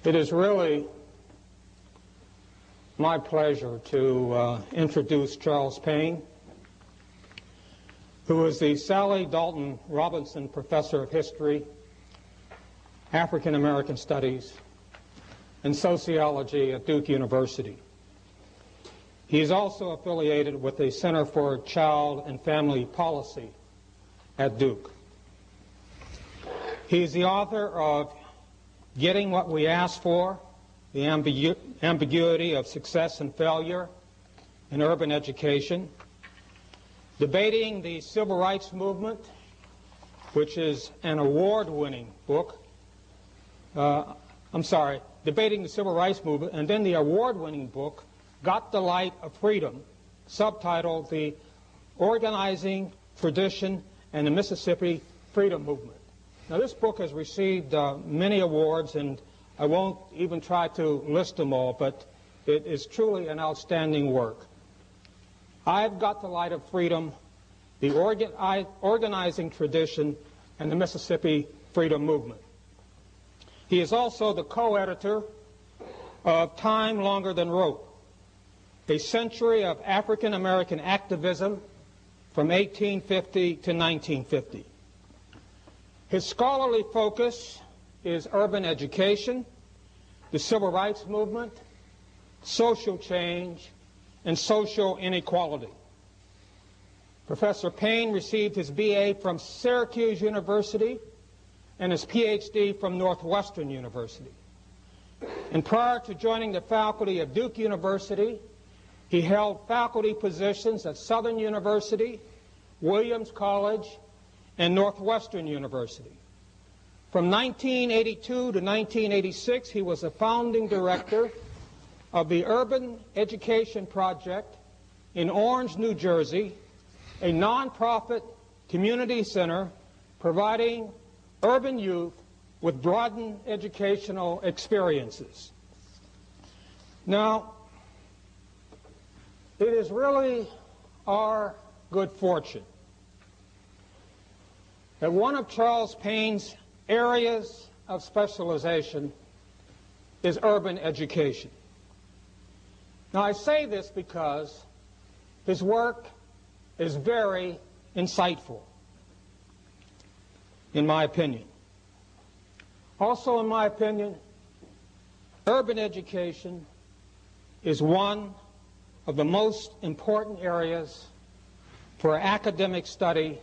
It is really my pleasure to introduce Charles Payne, who is the Sally Dalton Robinson Professor of History, African American Studies, and Sociology at Duke University. He is also affiliated with the Center for Child and Family Policy at Duke. He is the author of Getting What We Ask For, the Ambiguity of Success and Failure in Urban Education, Debating the Civil Rights Movement, which is an award-winning book. Debating the Civil Rights Movement, and then the award-winning book, Got the Light of Freedom, subtitled The Organizing Tradition and the Mississippi Freedom Movement. Now, this book has received many awards, and I won't even try to list them all, but it is truly an outstanding work. I've Got the Light of Freedom, The Organizing Tradition, and the Mississippi Freedom Movement. He is also the co-editor of Time Longer Than Rope, A Century of African American Activism from 1850 to 1950. His scholarly focus is urban education, the civil rights movement, social change, and social inequality. Professor Payne received his BA from Syracuse University and his PhD from Northwestern University. And prior to joining the faculty of Duke University, he held faculty positions at Southern University, Williams College, and Northwestern University. From 1982 to 1986, he was a founding director of the Urban Education Project in Orange, New Jersey, a nonprofit community center providing urban youth with broadened educational experiences. Now, it is really our good fortune that one of Charles Payne's areas of specialization is urban education. Now, I say this because his work is very insightful, in my opinion. Also, in my opinion, urban education is one of the most important areas for academic study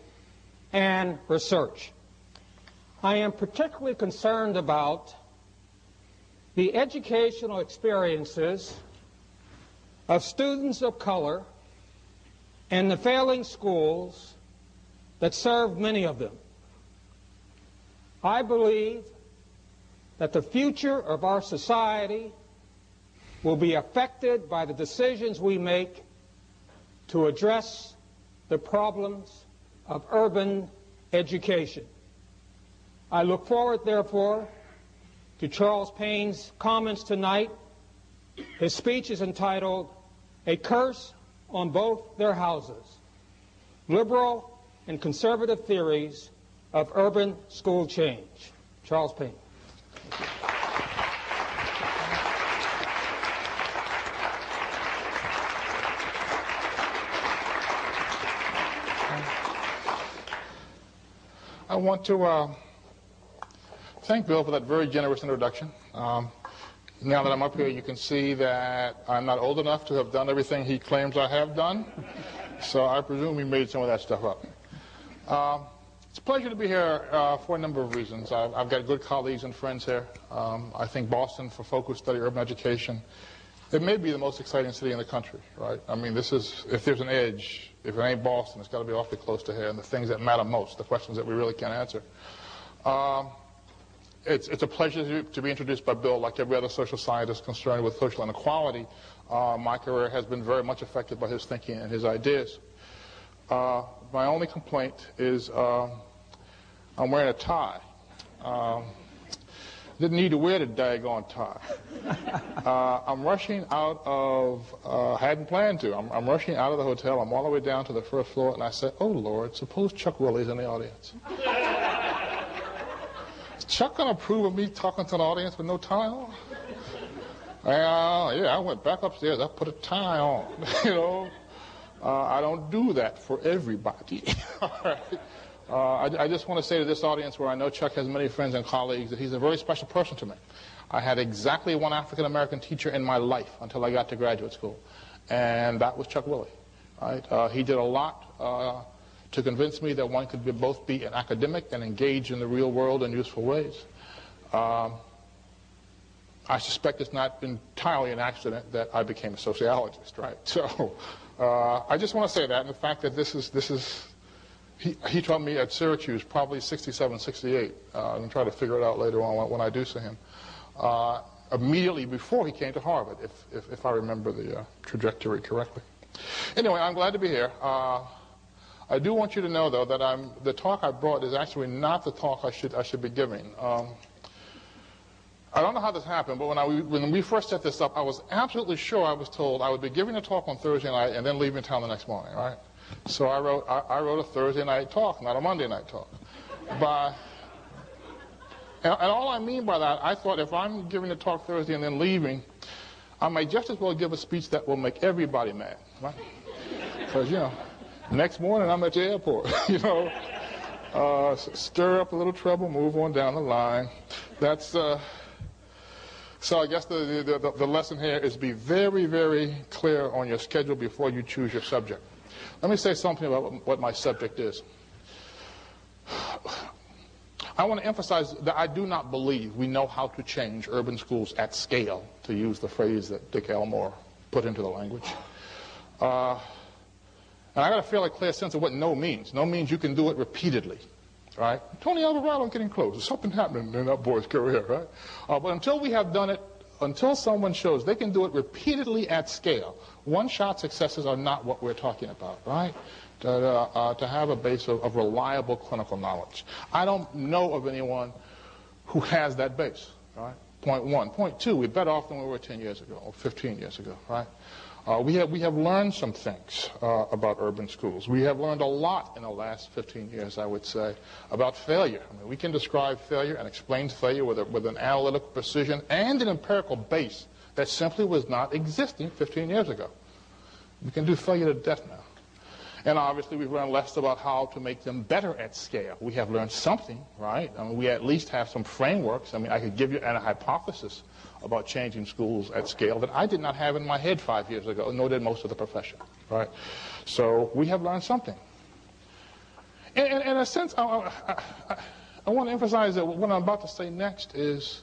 and research. I am particularly concerned about the educational experiences of students of color and the failing schools that serve many of them. I believe that the future of our society will be affected by the decisions we make to address the problems of urban education. I look forward, therefore, to Charles Payne's comments tonight. His speech is entitled, A Curse on Both Their Houses, Liberal and Conservative Theories of Urban School Change. Charles Payne. I want to thank Bill for that very generous introduction. Now that I'm up here, you can see that I'm not old enough to have done everything he claims I have done, so I presume he made some of that stuff up. It's a pleasure to be here for a number of reasons. I've got good colleagues and friends here. I think Boston, for folk who study urban education, it may be the most exciting city in the country, right? I mean, this is, if there's an edge, if it ain't Boston, it's got to be awfully close to here, and the things that matter most, the questions that we really can't answer. It's a pleasure to be introduced by Bill. Like every other social scientist concerned with social inequality, my career has been very much affected by his thinking and his ideas. My only complaint is I'm wearing a tie. Didn't need to wear the daggone tie. I'm rushing out of, hadn't planned to. I'm rushing out of the hotel. I'm all the way down to the first floor, and I said, oh, Lord, suppose Chuck Willie's in the audience. Chuck going to approve of me talking to an audience with no tie on? Yeah, I went back upstairs. I put a tie on. You know, I don't do that for everybody. All right. I just want to say to this audience, where I know Chuck has many friends and colleagues, that he's a very special person to me. I had exactly one African-American teacher in my life until I got to graduate school, and that was Chuck Willie. Right? He did a lot to convince me that one could both be an academic and engage in the real world in useful ways. I suspect it's not entirely an accident that I became a sociologist, right? So I just want to say that, and the fact that he taught me at Syracuse probably 67, 68. I'm going to try to figure it out later on when I do see him. Immediately before he came to Harvard, if I remember the trajectory correctly. Anyway, I'm glad to be here. I do want you to know, though, that the talk I brought is actually not the talk I should be giving. I don't know how this happened, but when we first set this up, I was absolutely sure I was told I would be giving a talk on Thursday night and then leaving town the next morning, right? So I wrote a Thursday night talk, not a Monday night talk. And all I mean by that, I thought if I'm giving a talk Thursday and then leaving, I might just as well give a speech that will make everybody mad, right? Because, you know, next morning I'm at the airport, you know. Stir up a little trouble, move on down the line. That's... So I guess the lesson here is be very, very clear on your schedule before you choose your subject. Let me say something about what my subject is. I want to emphasize that I do not believe we know how to change urban schools at scale, to use the phrase that Dick Elmore put into the language. And I got a fairly clear sense of what no means. No means you can do it repeatedly. Right? Tony Alvarado getting close. There's something happening in that boy's career, right? But until we have done it, until someone shows they can do it repeatedly at scale, one-shot successes are not what we're talking about, right? To have a base of reliable clinical knowledge. I don't know of anyone who has that base, right? Point one. Point two, we're better off than we were 10 years ago or 15 years ago, right? We have learned some things about urban schools. We have learned a lot in the last 15 years, I would say, about failure. I mean, we can describe failure and explain failure with an analytical precision and an empirical base that simply was not existing 15 years ago. We can do failure to death now. And obviously we've learned less about how to make them better at scale. We have learned something, right? I mean, we at least have some frameworks. I mean, I could give you a hypothesis about changing schools at scale that I did not have in my head 5 years ago, nor did most of the profession, right? So we have learned something. In a sense, I want to emphasize that what I'm about to say next is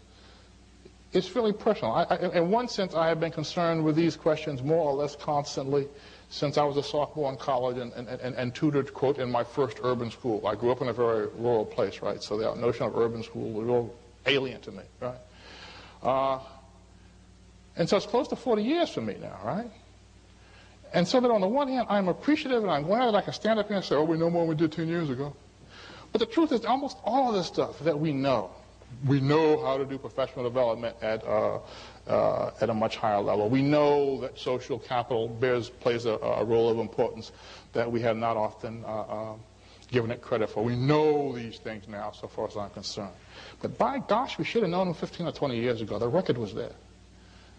fairly personal. In one sense, I have been concerned with these questions more or less constantly since I was a sophomore in college and tutored, quote, in my first urban school. I grew up in a very rural place, right? So the notion of urban school was real alien to me, right? And so it's close to 40 years for me now, right? And so that on the one hand, I'm appreciative and I'm glad that I can stand up here and say, oh, we know more than we did 10 years ago. But the truth is almost all of the stuff that we know how to do professional development at a much higher level. We know that social capital plays a role of importance that we have not often given it credit for. We know these things now, so far as I'm concerned. But by gosh, we should have known them 15 or 20 years ago. The record was there.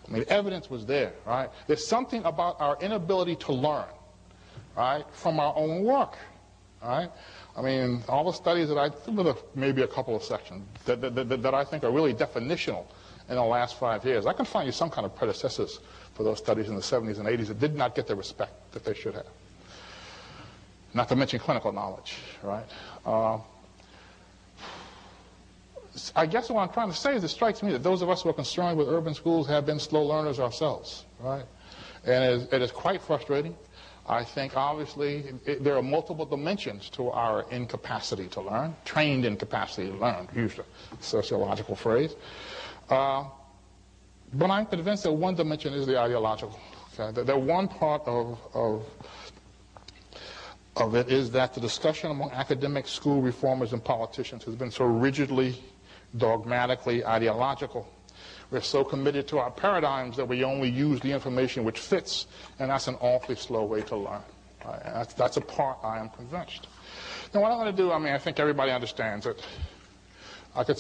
I mean, the evidence was there, right? There's something about our inability to learn, right, from our own work, right? I mean, all the studies that maybe a couple of sections that I think are really definitional in the last 5 years. I can find you some kind of predecessors for those studies in the 70s and 80s that did not get the respect that they should have. Not to mention clinical knowledge, right? I guess what I'm trying to say is it strikes me that those of us who are concerned with urban schools have been slow learners ourselves, right? And it is quite frustrating. I think, obviously, there are multiple dimensions to our incapacity to learn, trained incapacity to learn, usually a sociological phrase. But I'm convinced that one dimension is the ideological. Okay? That one part of it is that the discussion among academic school reformers and politicians has been so rigidly, dogmatically ideological. We're so committed to our paradigms that we only use the information which fits, and that's an awfully slow way to learn. Right? That's a part I am convinced. Now, what I'm going to do, I mean, I think everybody understands that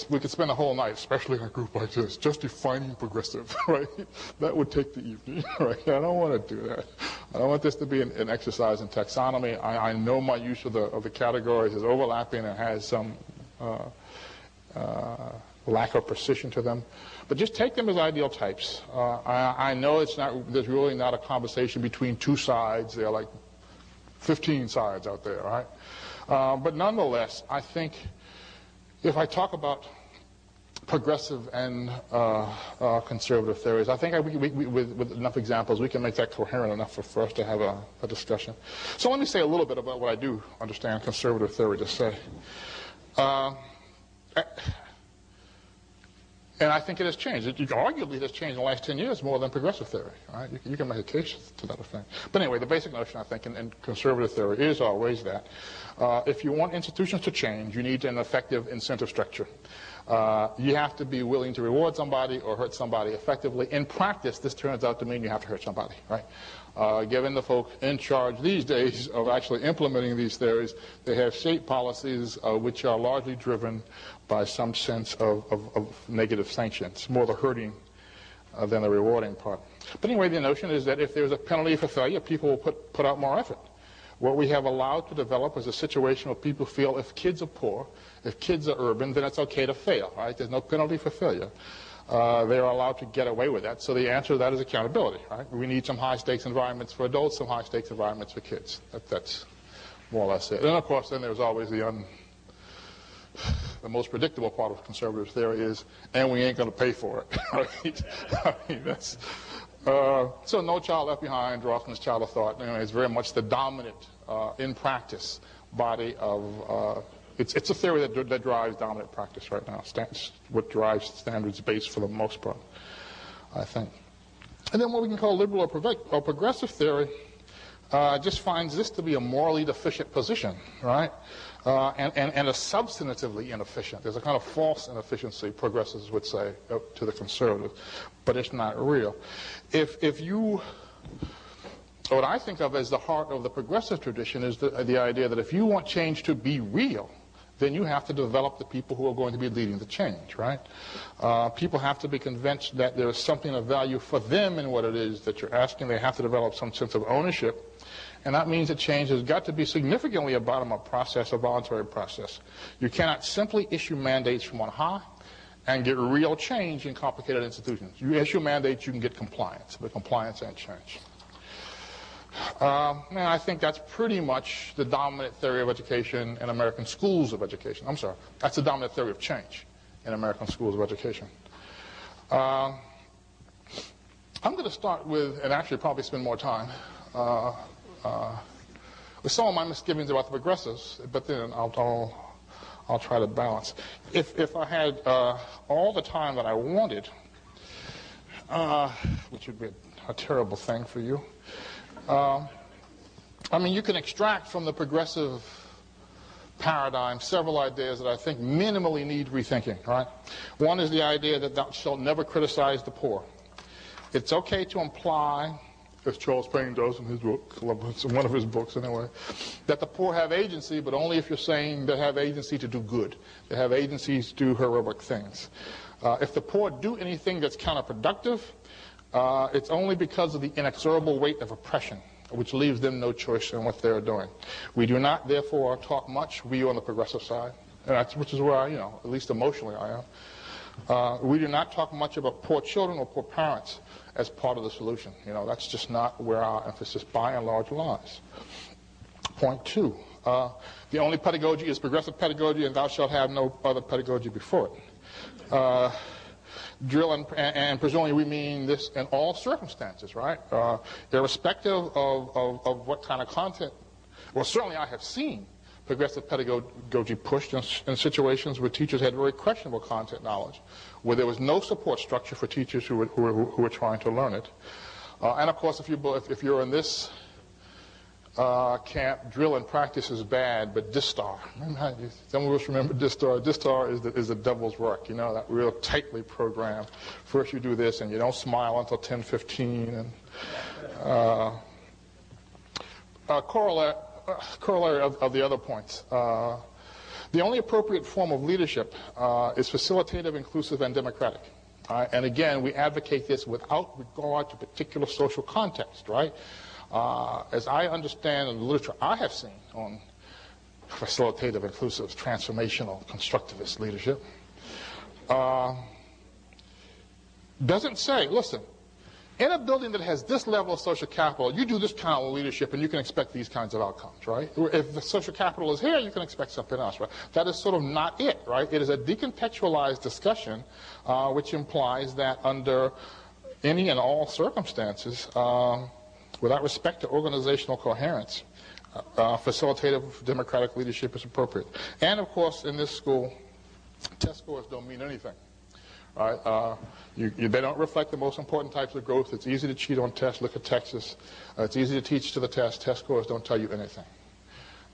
We could spend a whole night, especially in a group like this, just defining progressive, right? That would take the evening, right? I don't want to do that. I don't want this to be an exercise in taxonomy. I know my use of the categories is overlapping and has some lack of precision to them. But just take them as ideal types. I know there's really not a conversation between two sides. There are like 15 sides out there, right? But nonetheless, I think if I talk about progressive and conservative theories, I think with enough examples, we can make that coherent enough for us to have a discussion. So let me say a little bit about what I do understand conservative theory to say. And I think it has changed. Arguably, it has changed in the last 10 years more than progressive theory. Right? You can make a case to that effect. But anyway, the basic notion, I think, in conservative theory is always that if you want institutions to change, you need an effective incentive structure. You have to be willing to reward somebody or hurt somebody effectively. In practice, this turns out to mean you have to hurt somebody. Right? Given the folk in charge these days of actually implementing these theories, they have state policies which are largely driven by some sense of negative sanctions, more the hurting than the rewarding part. But anyway, the notion is that if there's a penalty for failure, people will put out more effort. What we have allowed to develop is a situation where people feel if kids are poor, if kids are urban, then it's okay to fail, right? There's no penalty for failure. They're allowed to get away with that. So the answer to that is accountability, right? We need some high-stakes environments for adults, some high-stakes environments for kids. That's more or less it. And of course, then there's always the most predictable part of conservative theory is, and we ain't going to pay for it, right? I mean, that's, so No Child Left Behind, Rothman's Child of Thought, is very much the dominant, in practice, body of, it's a theory that drives dominant practice right now. What drives standards-based for the most part, I think. And then what we can call liberal or progressive theory just finds this to be a morally deficient position, right? And a substantively inefficient. There's a kind of false inefficiency, progressives would say, to the conservative, but it's not real. What I think of as the heart of the progressive tradition is the idea that if you want change to be real, then you have to develop the people who are going to be leading the change, right? People have to be convinced that there is something of value for them in what it is that you're asking. They have to develop some sense of ownership. And that means that change has got to be significantly a bottom-up process, a voluntary process. You cannot simply issue mandates from on high and get real change in complicated institutions. You issue mandates, you can get compliance, but compliance ain't change. And I think that's pretty much the dominant theory of education in American schools of education. I'm sorry, that's the dominant theory of change in American schools of education. I'm going to start with, and actually probably spend more time, with some of my misgivings about the progressives, but then I'll try to balance. If I had all the time that I wanted, which would be a terrible thing for you, I mean, you can extract from the progressive paradigm several ideas that I think minimally need rethinking, right? One is the idea that thou shalt never criticize the poor. It's okay to imply, as Charles Payne does in his book, one of his books anyway, that the poor have agency, but only if you're saying they have agency to do good. They have agency to do heroic things. If the poor do anything that's counterproductive, it's only because of the inexorable weight of oppression, which leaves them no choice in what they're doing. We do not, therefore, talk much, we on the progressive side, which is where at least emotionally I am. We do not talk much about poor children or poor parents as part of the solution. That's just not where our emphasis by and large lies. Point two, the only pedagogy is progressive pedagogy, and thou shalt have no other pedagogy before it. Drill and presumably we mean this in all circumstances, right? Irrespective of what kind of content. Well, certainly I have seen progressive pedagogy pushed in situations where teachers had very questionable content knowledge, where there was no support structure for teachers who were trying to learn it. And of course, if you're in this camp, drill and practice is bad, but DISTAR. Some of us remember DISTAR. DISTAR is the devil's work, that real tightly programmed. First you do this, and you don't smile until 10:15. And corollary of the other points. The The only appropriate form of leadership is facilitative, inclusive, and democratic. And again, we advocate this without regard to particular social context, right? As I understand in the literature I have seen on facilitative, inclusive, transformational, constructivist leadership, doesn't say, listen, in a building that has this level of social capital, you do this kind of leadership and you can expect these kinds of outcomes, right? If the social capital is here, you can expect something else, right? That is sort of not it, right? It is a decontextualized discussion, which implies that under any and all circumstances, without respect to organizational coherence, facilitative democratic leadership is appropriate. And of course, in this school, test scores don't mean anything. Right? They don't reflect the most important types of growth. It's easy to cheat on tests. Look at Texas. It's easy to teach to the test. Test scores don't tell you anything.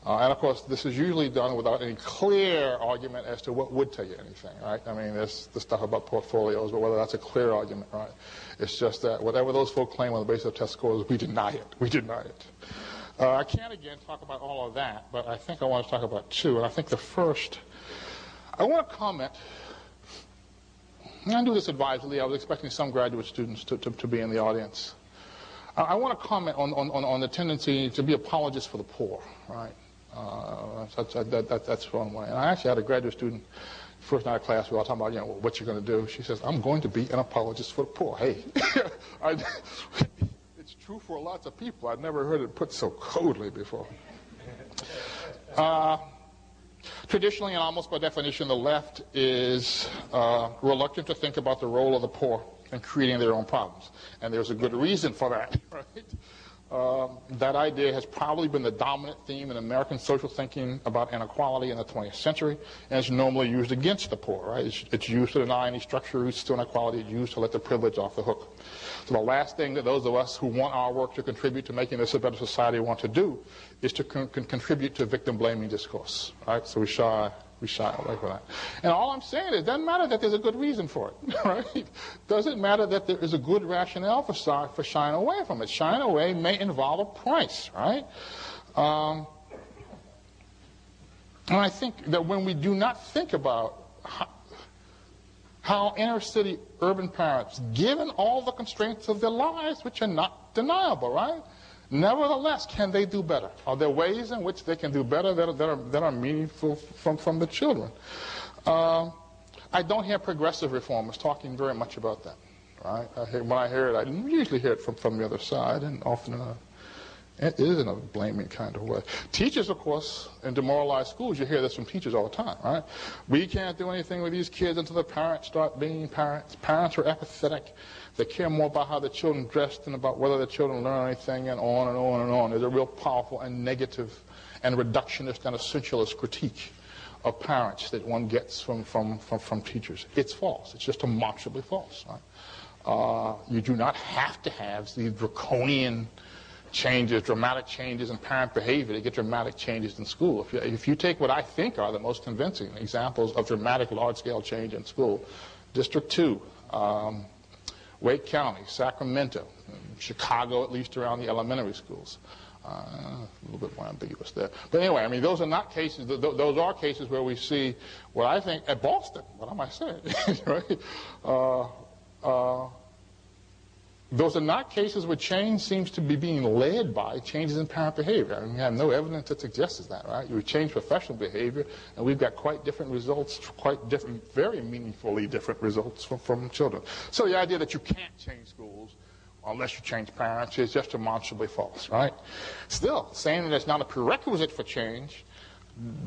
And of course, this is usually done without any clear argument as to what would tell you anything, right? I mean, there's the stuff about portfolios, but whether that's a clear argument, right? It's just that whatever those folk claim on the basis of test scores, we deny it. We deny it. I can't, again, talk about all of that, but I think I want to talk about two. And I think the first, I want to comment. I do this advisedly. I was expecting some graduate students to be in the audience. I want to comment on the tendency to be apologists for the poor, right? That's one way. And I actually had a graduate student, first night of class, we were all talking about, what you're going to do. She says, I'm going to be an apologist for the poor. Hey, it's true for lots of people. I've never heard it put so coldly before. Traditionally, and almost by definition, the left is reluctant to think about the role of the poor in creating their own problems. And there's a good reason for that, right? That idea has probably been the dominant theme in American social thinking about inequality in the 20th century, and it's normally used against the poor, right? It's used to deny any structural roots to inequality. It's used to let the privileged off the hook. So the last thing that those of us who want our work to contribute to making this a better society want to do is to contribute to victim-blaming discourse, right? So we shy away from that. And all I'm saying is it doesn't matter that there's a good reason for it, right? Doesn't matter that there is a good rationale for shying away from it. Shying away may involve a price, right? And I think that when we do not think about how inner city urban parents, given all the constraints of their lives, which are not deniable, right? Nevertheless, can they do better? Are there ways in which they can do better that are meaningful from the children? I don't hear progressive reformers talking very much about that, right? When I hear it, I usually hear it from the other side, and often it is in a blaming kind of way. Teachers, of course, in demoralized schools, you hear this from teachers all the time, right? We can't do anything with these kids until the parents start being parents. Parents are apathetic. They care more about how the children dressed than about whether the children learn anything, and on and on and on. There's a real powerful and negative and reductionist and essentialist critique of parents that one gets from teachers. It's false. It's just demonstrably false, right? You do not have to have these draconian changes, dramatic changes in parent behavior to get dramatic changes in school. If you take what I think are the most convincing examples of dramatic large-scale change in school, District 2, Wake County, Sacramento, Chicago, at least around the elementary schools. A little bit more ambiguous there. But anyway, I mean, those are not cases, those are cases where we see what I think, at Boston, what am I saying, right? Those are not cases where change seems to be being led by changes in parent behavior. I mean, we have no evidence that suggests that, right? We change professional behavior, and we've got quite different results, quite different, very meaningfully different results from children. So the idea that you can't change schools unless you change parents is just demonstrably false, right? Still, saying that it's not a prerequisite for change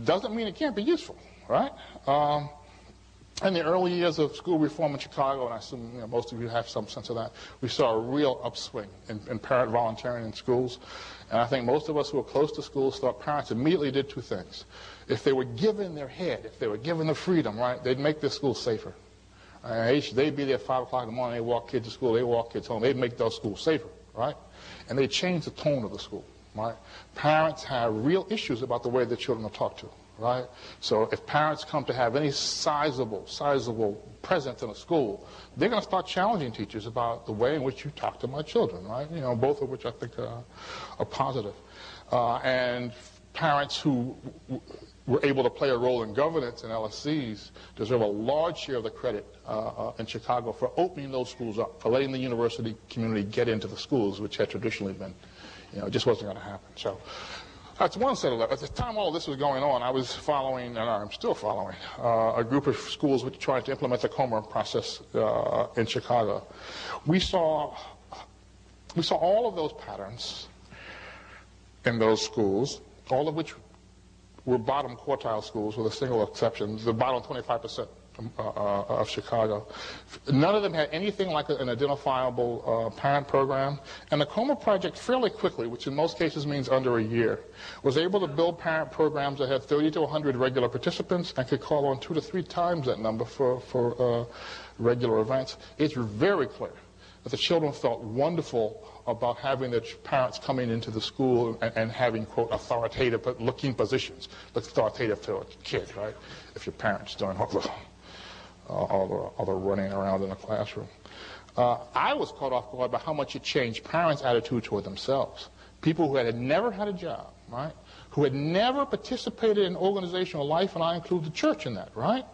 doesn't mean it can't be useful, right? In the early years of school reform in Chicago, and I assume most of you have some sense of that, we saw a real upswing in parent volunteering in schools. And I think most of us who were close to schools thought parents immediately did two things. If they were given their head, if they were given the freedom, right, they'd make their schools safer. They'd be there at 5 o'clock in the morning, they'd walk kids to school, they'd walk kids home, they'd make those schools safer, right? And they'd change the tone of the school, right? Parents have real issues about the way their children are talked to. Right? So if parents come to have any sizable presence in a school, they're going to start challenging teachers about the way in which you talk to my children, right? Both of which I think are positive. And parents who were able to play a role in governance and LSCs deserve a large share of the credit in Chicago for opening those schools up, for letting the university community get into the schools, which had traditionally been, it just wasn't going to happen. So that's one set of levels. At the time all this was going on, I was following, and I'm still following, a group of schools which tried to implement the Comer process in Chicago. We saw all of those patterns in those schools, all of which were bottom quartile schools with a single exception, the bottom 25% of Chicago. None of them had anything like an identifiable parent program. And the Comer Project fairly quickly, which in most cases means under a year, was able to build parent programs that had 30 to 100 regular participants and could call on 2 to 3 times that number for regular events. It's very clear that the children felt wonderful about having their parents coming into the school and having, quote, authoritative-looking positions. Looks authoritative to a kid, right? If your parents doing all the running around in the classroom. I was caught off guard by how much it changed parents' attitude toward themselves. People who had never had a job, right? Who had never participated in organizational life, and I include the church in that, right?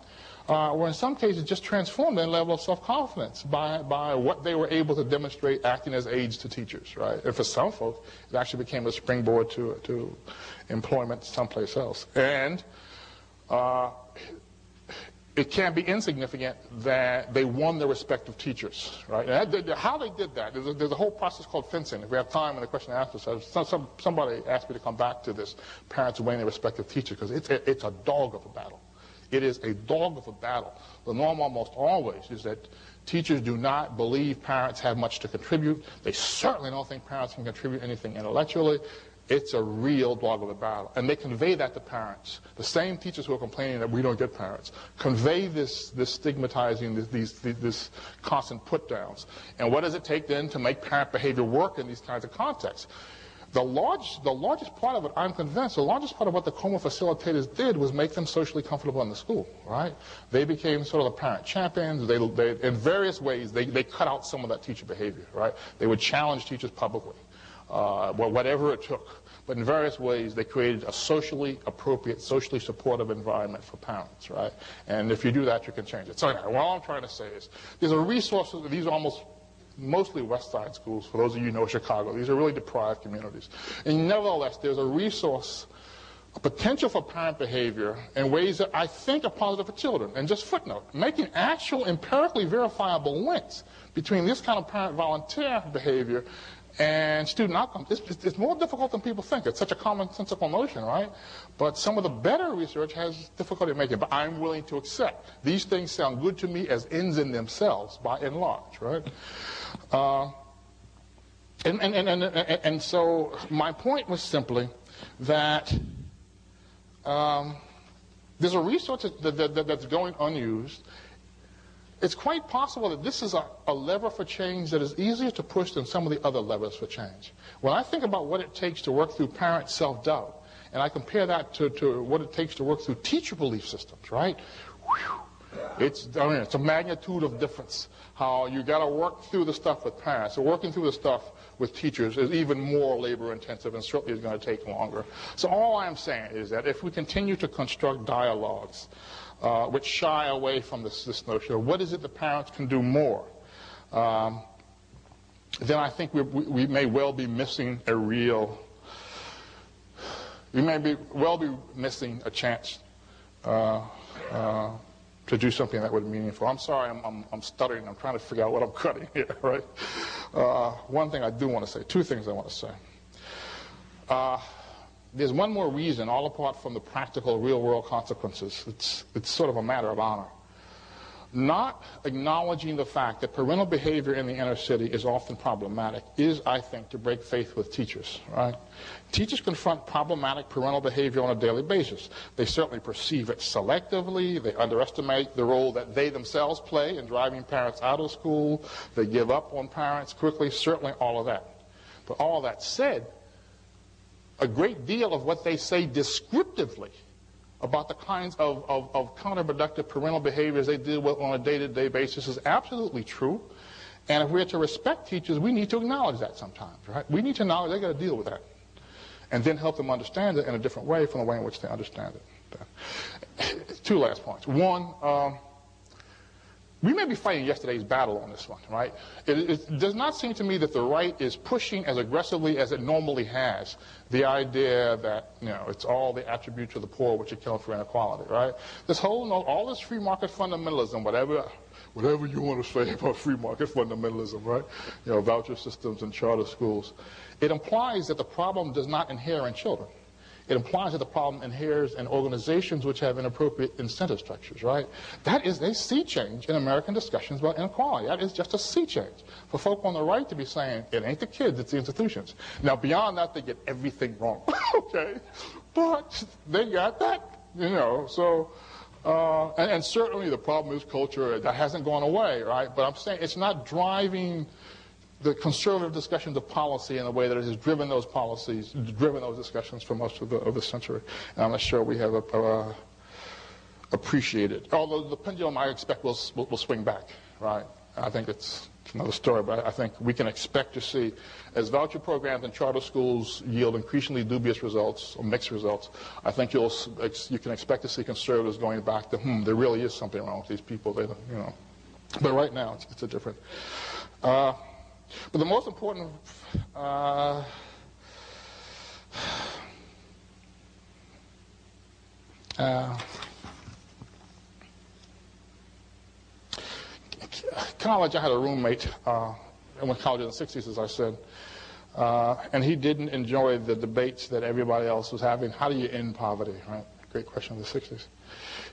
Or in some cases just transformed their level of self-confidence by what they were able to demonstrate acting as aides to teachers, right? And for some folks, it actually became a springboard to employment someplace else. And it can't be insignificant that they won the respect of teachers, right? And how they did that, there's a whole process called fencing. If we have time in the question and answer session, somebody asked me to come back to this, parents winning the respect of teachers, because it's a dog of a battle. It is a dog of a battle. The norm almost always is that teachers do not believe parents have much to contribute. They certainly don't think parents can contribute anything intellectually. It's a real dog of a battle. And they convey that to parents. The same teachers who are complaining that we don't get parents convey this stigmatizing, this constant put-downs. And what does it take then to make parent behavior work in these kinds of contexts? The largest part of it, I'm convinced, the largest part of what the Comer facilitators did was make them socially comfortable in the school, right? They became sort of the parent champions. They in various ways, they cut out some of that teacher behavior, right? They would challenge teachers publicly, whatever it took. But in various ways, they created a socially appropriate, socially supportive environment for parents, right? And if you do that, you can change it. So anyway, what I'm trying to say is there's a resource, these are mostly West Side schools, for those of you who know Chicago. These are really deprived communities. And nevertheless, there's a resource, a potential for parent behavior in ways that I think are positive for children. And just footnote, making actual empirically verifiable links between this kind of parent volunteer behavior and student outcomes. It's more difficult than people think. It's such a commonsensical notion, right? But some of the better research has difficulty making it. But I'm willing to accept. These things sound good to me as ends in themselves, by and large, right? And so my point was simply that there's a resource that's going unused. It's quite possible that this is a lever for change that is easier to push than some of the other levers for change. When I think about what it takes to work through parent self-doubt, and I compare that to what it takes to work through teacher belief systems, right? It's a magnitude of difference. How you got to work through the stuff with parents. So working through the stuff with teachers is even more labor intensive and certainly is going to take longer. So all I'm saying is that if we continue to construct dialogues which shy away from this notion of what is it the parents can do more, then I think we may well be missing a chance to do something that would be meaningful. I'm sorry, I'm stuttering. I'm trying to figure out what I'm cutting here, right? One thing I do want to say, two things I want to say. There's one more reason, all apart from the practical, real-world consequences. It's sort of a matter of honor. Not acknowledging the fact that parental behavior in the inner city is often problematic is, I think, to break faith with teachers, right? Teachers confront problematic parental behavior on a daily basis. They certainly perceive it selectively. They underestimate the role that they themselves play in driving parents out of school. They give up on parents quickly, certainly all of that. But all that said, a great deal of what they say descriptively about the kinds of counterproductive parental behaviors they deal with on a day-to-day basis is absolutely true. And if we're to respect teachers, we need to acknowledge that sometimes, right? We need to acknowledge they've got to deal with that. And then help them understand it in a different way from the way in which they understand it. Two last points. One, we may be fighting yesterday's battle on this one, right? It does not seem to me that the right is pushing as aggressively as it normally has the idea that, it's all the attributes of the poor which account for inequality, right? All this free market fundamentalism, whatever you want to say about free market fundamentalism, right? Voucher systems and charter schools. It implies that the problem does not inhere in children. It implies that the problem inheres in organizations which have inappropriate incentive structures, right? That is a sea change in American discussions about inequality. That is just a sea change. For folk on the right to be saying, it ain't the kids, it's the institutions. Now, beyond that, they get everything wrong, okay? But they got that, so... and certainly the problem is culture. That hasn't gone away, right? But I'm saying it's not driving the conservative discussions of policy in a way that it has driven those policies, driven those discussions for most of the century. And I'm not sure we have appreciated. Although the pendulum, I expect, will swing back, right? I think it's another story, but I think we can expect to see, as voucher programs and charter schools yield increasingly dubious results, or mixed results, I think you can expect to see conservatives going back to, there really is something wrong with these people. But right now, it's a different... but the most important college, I had a roommate, I went to college in the 60s, as I said, and he didn't enjoy the debates that everybody else was having. How do you end poverty, right? Great question of the 60s.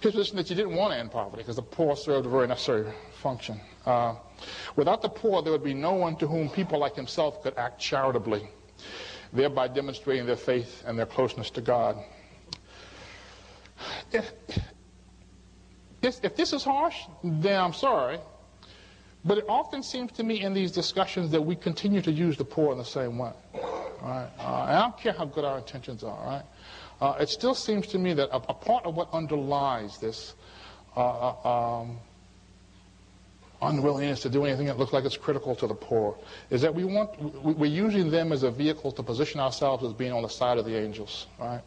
His position that you didn't want to end poverty because the poor served a very necessary function. Without the poor, there would be no one to whom people like himself could act charitably, thereby demonstrating their faith and their closeness to God. If this is harsh, then I'm sorry. But it often seems to me in these discussions that we continue to use the poor in the same way. Right? And I don't care how good our intentions are. Right? It still seems to me that a part of what underlies this unwillingness to do anything that looks like it's critical to the poor is that we're using them as a vehicle to position ourselves as being on the side of the angels. Right?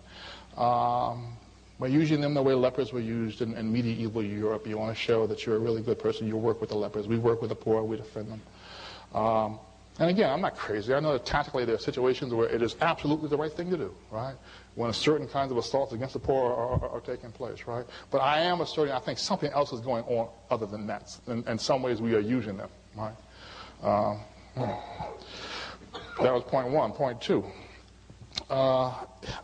We're using them the way lepers were used in medieval Europe. You want to show that you're a really good person, you work with the lepers. We work with the poor, we defend them. And again, I'm not crazy. I know that tactically there are situations where it is absolutely the right thing to do, right? When certain kinds of assaults against the poor are taking place, right? But I am asserting I think something else is going on other than that. In some ways we are using them, right? That was point one. Point two. I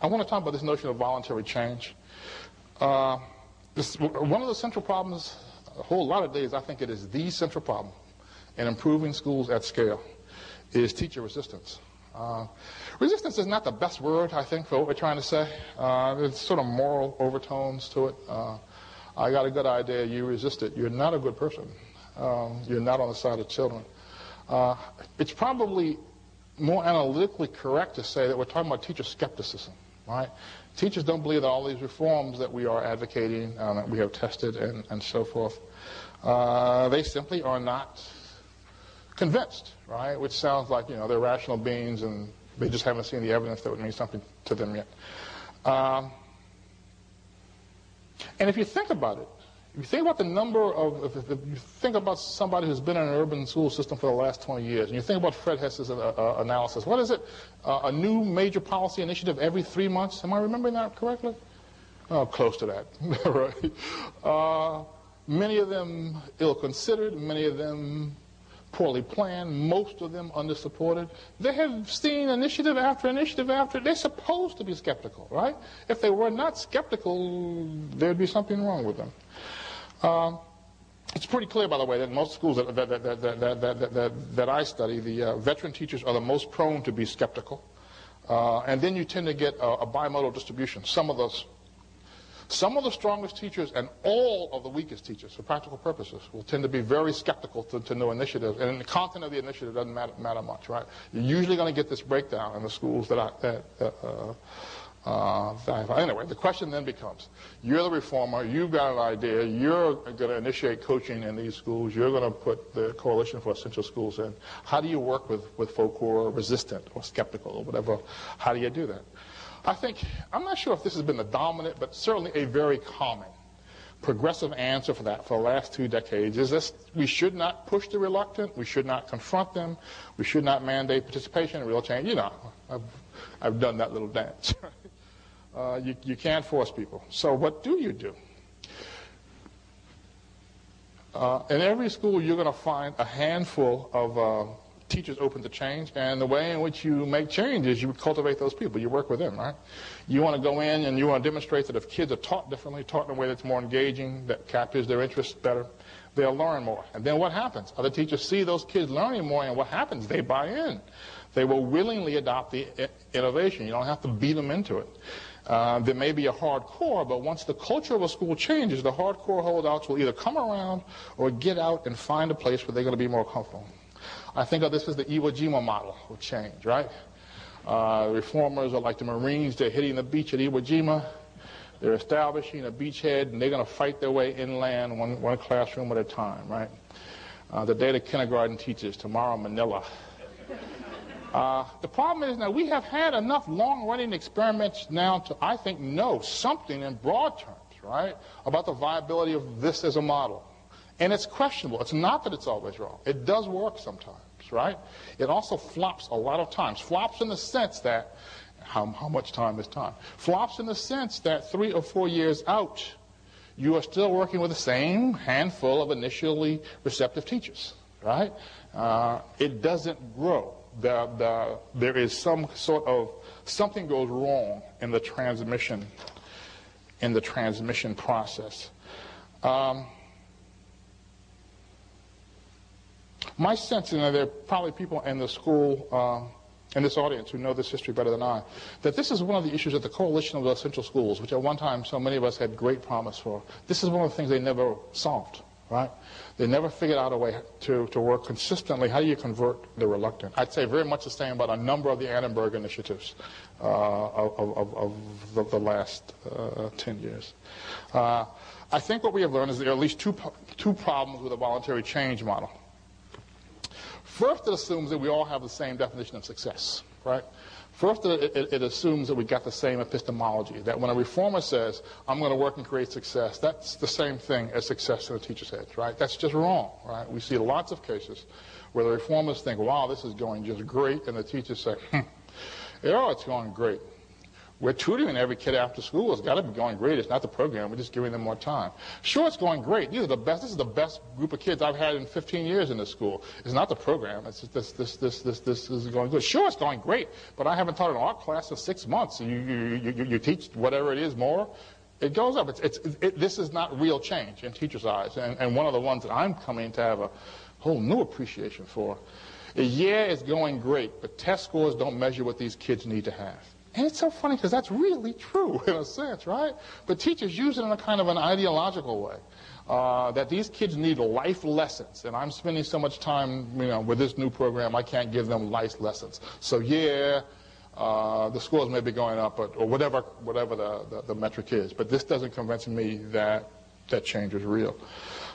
want to talk about this notion of voluntary change. One of the central problems, a whole lot of days I think it is the central problem in improving schools at scale, is teacher resistance. Resistance is not the best word, I think, for what we're trying to say. There's sort of moral overtones to it. I got a good idea, you resist it. You're not a good person. You're not on the side of children. It's probably more analytically correct to say that we're talking about teacher skepticism, right? Teachers don't believe that all these reforms that we are advocating, that we have tested and so forth, they simply are not convinced, right? Which sounds like, they're rational beings and they just haven't seen the evidence that would mean something to them yet. And if you think about it, if you think about the number of, if you think about somebody who's been in an urban school system for the last 20 years, and you think about Fred Hess's analysis, what is it? A new major policy initiative every 3 months? Am I remembering that correctly? Oh, close to that, right? Many of them ill-considered, many of them poorly planned, most of them under-supported. They have seen initiative after initiative after. They're supposed to be skeptical, right? If they were not skeptical, there'd be something wrong with them. It's pretty clear, by the way, that most schools that I study, the veteran teachers are the most prone to be skeptical. And then you tend to get a bimodal distribution. Some of the strongest teachers and all of the weakest teachers, for practical purposes, will tend to be very skeptical to new initiatives. And the content of the initiative doesn't matter much, right? You're usually going to get this breakdown in the schools anyway, the question then becomes, you're the reformer, you've got an idea, you're going to initiate coaching in these schools, you're going to put the Coalition for Essential Schools in. How do you work with folk who are resistant or skeptical or whatever? How do you do that? I'm not sure if this has been the dominant, but certainly a very common progressive answer for that for the last 2 decades is this: we should not push the reluctant, we should not confront them, we should not mandate participation in real change. You know, I've done that little dance. You can't force people. So what do you do? In every school, you're going to find a handful of teachers open to change, and the way in which you make change is you cultivate those people. You work with them, right? You want to go in and you want to demonstrate that if kids are taught differently, taught in a way that's more engaging, that captures their interests better, they'll learn more. And then what happens? Other teachers see those kids learning more, and what happens? They buy in. They will willingly adopt the innovation. You don't have to beat them into it. There may be a hardcore, but once the culture of a school changes, the hardcore holdouts will either come around or get out and find a place where they're going to be more comfortable. I think of this as the Iwo Jima model of change, right? Reformers are like the Marines. They're hitting the beach at Iwo Jima. They're establishing a beachhead, and they're going to fight their way inland one classroom at a time, right? The day the kindergarten teaches, tomorrow Manila. The problem is now we have had enough long-running experiments now to, I think, know something in broad terms, right, about the viability of this as a model. And it's questionable. It's not that it's always wrong. It does work sometimes, right? It also flops a lot of times. Flops in the sense that, how much time is time? Flops in the sense that 3 or 4 years out, you are still working with the same handful of initially receptive teachers, right? It doesn't grow. There is some sort of, something goes wrong in the transmission process. My sense, and there are probably people in the school, in this audience who know this history better than I, that this is one of the issues that the coalition of the essential schools, which at one time so many of us had great promise for, this is one of the things they never solved, right? They never figured out a way to work consistently. How do you convert the reluctant? I'd say very much the same about a number of the Annenberg initiatives of the last 10 years. I think what we have learned is there are at least two problems with a voluntary change model. First, it assumes that we all have the same definition of success, right? First, it assumes that we got the same epistemology, that when a reformer says, I'm going to work and create success, that's the same thing as success in a teacher's head, right? That's just wrong, right? We see lots of cases where the reformers think, wow, this is going just great, and the teachers say, yeah, it's going great. We're tutoring every kid after school. It's got to be going great. It's not the program. We're just giving them more time. Sure, it's going great. These are the best. This is the best group of kids I've had in 15 years in this school. It's not the program. It's just this is going good. Sure, it's going great, but I haven't taught an art class for 6 months. You teach whatever it is more. It goes up. This is not real change in teachers' eyes. And one of the ones that I'm coming to have a whole new appreciation for is, yeah, it's going great, but test scores don't measure what these kids need to have. And it's so funny because that's really true in a sense, right? But teachers use it in a kind of an ideological way, that these kids need life lessons. And I'm spending so much time, with this new program, I can't give them life lessons. So yeah, the scores may be going up, or whatever the metric is. But this doesn't convince me that change is real.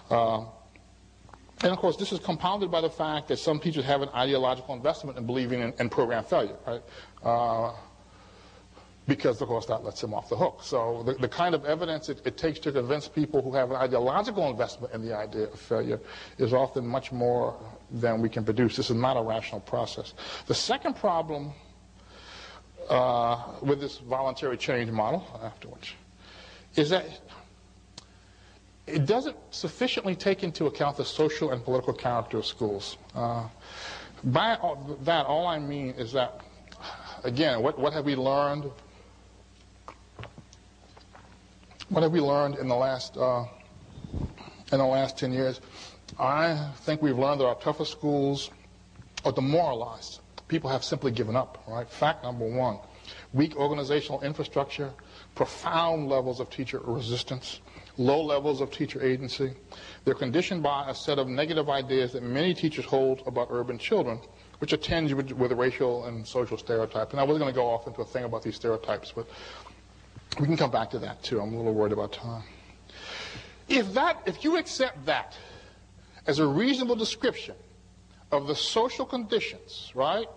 And of course, this is compounded by the fact that some teachers have an ideological investment in believing in program failure, right? Because, of course, that lets them off the hook. So the kind of evidence it takes to convince people who have an ideological investment in the idea of failure is often much more than we can produce. This is not a rational process. The second problem with this voluntary change model afterwards is that it doesn't sufficiently take into account the social and political character of schools. By that, all I mean is that, again, what have we learned? What have we learned in the last 10 years? I think we've learned that our toughest schools are demoralized. People have simply given up, right? Fact number one, weak organizational infrastructure, profound levels of teacher resistance, low levels of teacher agency. They're conditioned by a set of negative ideas that many teachers hold about urban children, which are tinged with racial and social stereotypes. And I wasn't going to go off into a thing about these stereotypes, but we can come back to that too. I'm a little worried about time. If you accept that as a reasonable description of the social conditions, right,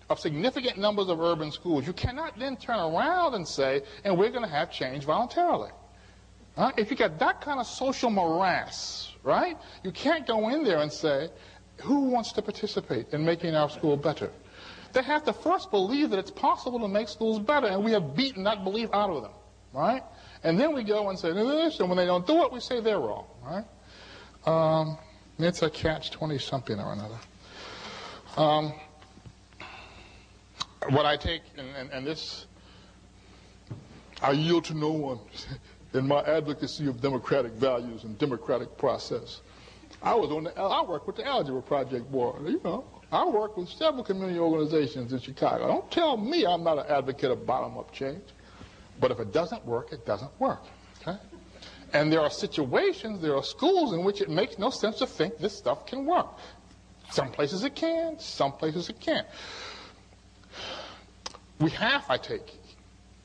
of significant numbers of urban schools, you cannot then turn around and say, and we're going to have change voluntarily. Right? If you got that kind of social morass, right, you can't go in there and say, who wants to participate in making our school better? They have to first believe that it's possible to make schools better, and we have beaten that belief out of them, right? And then we go and say this, and when they don't do it, we say they're wrong, right? It's a catch-20-something or another. What I take, and this, I yield to no one in my advocacy of democratic values and democratic process. I work with the Algebra Project Board, you know. I work with several community organizations in Chicago. Don't tell me I'm not an advocate of bottom-up change. But if it doesn't work, it doesn't work, okay? And there are situations, there are schools in which it makes no sense to think this stuff can work. Some places it can, some places it can't. We have, I take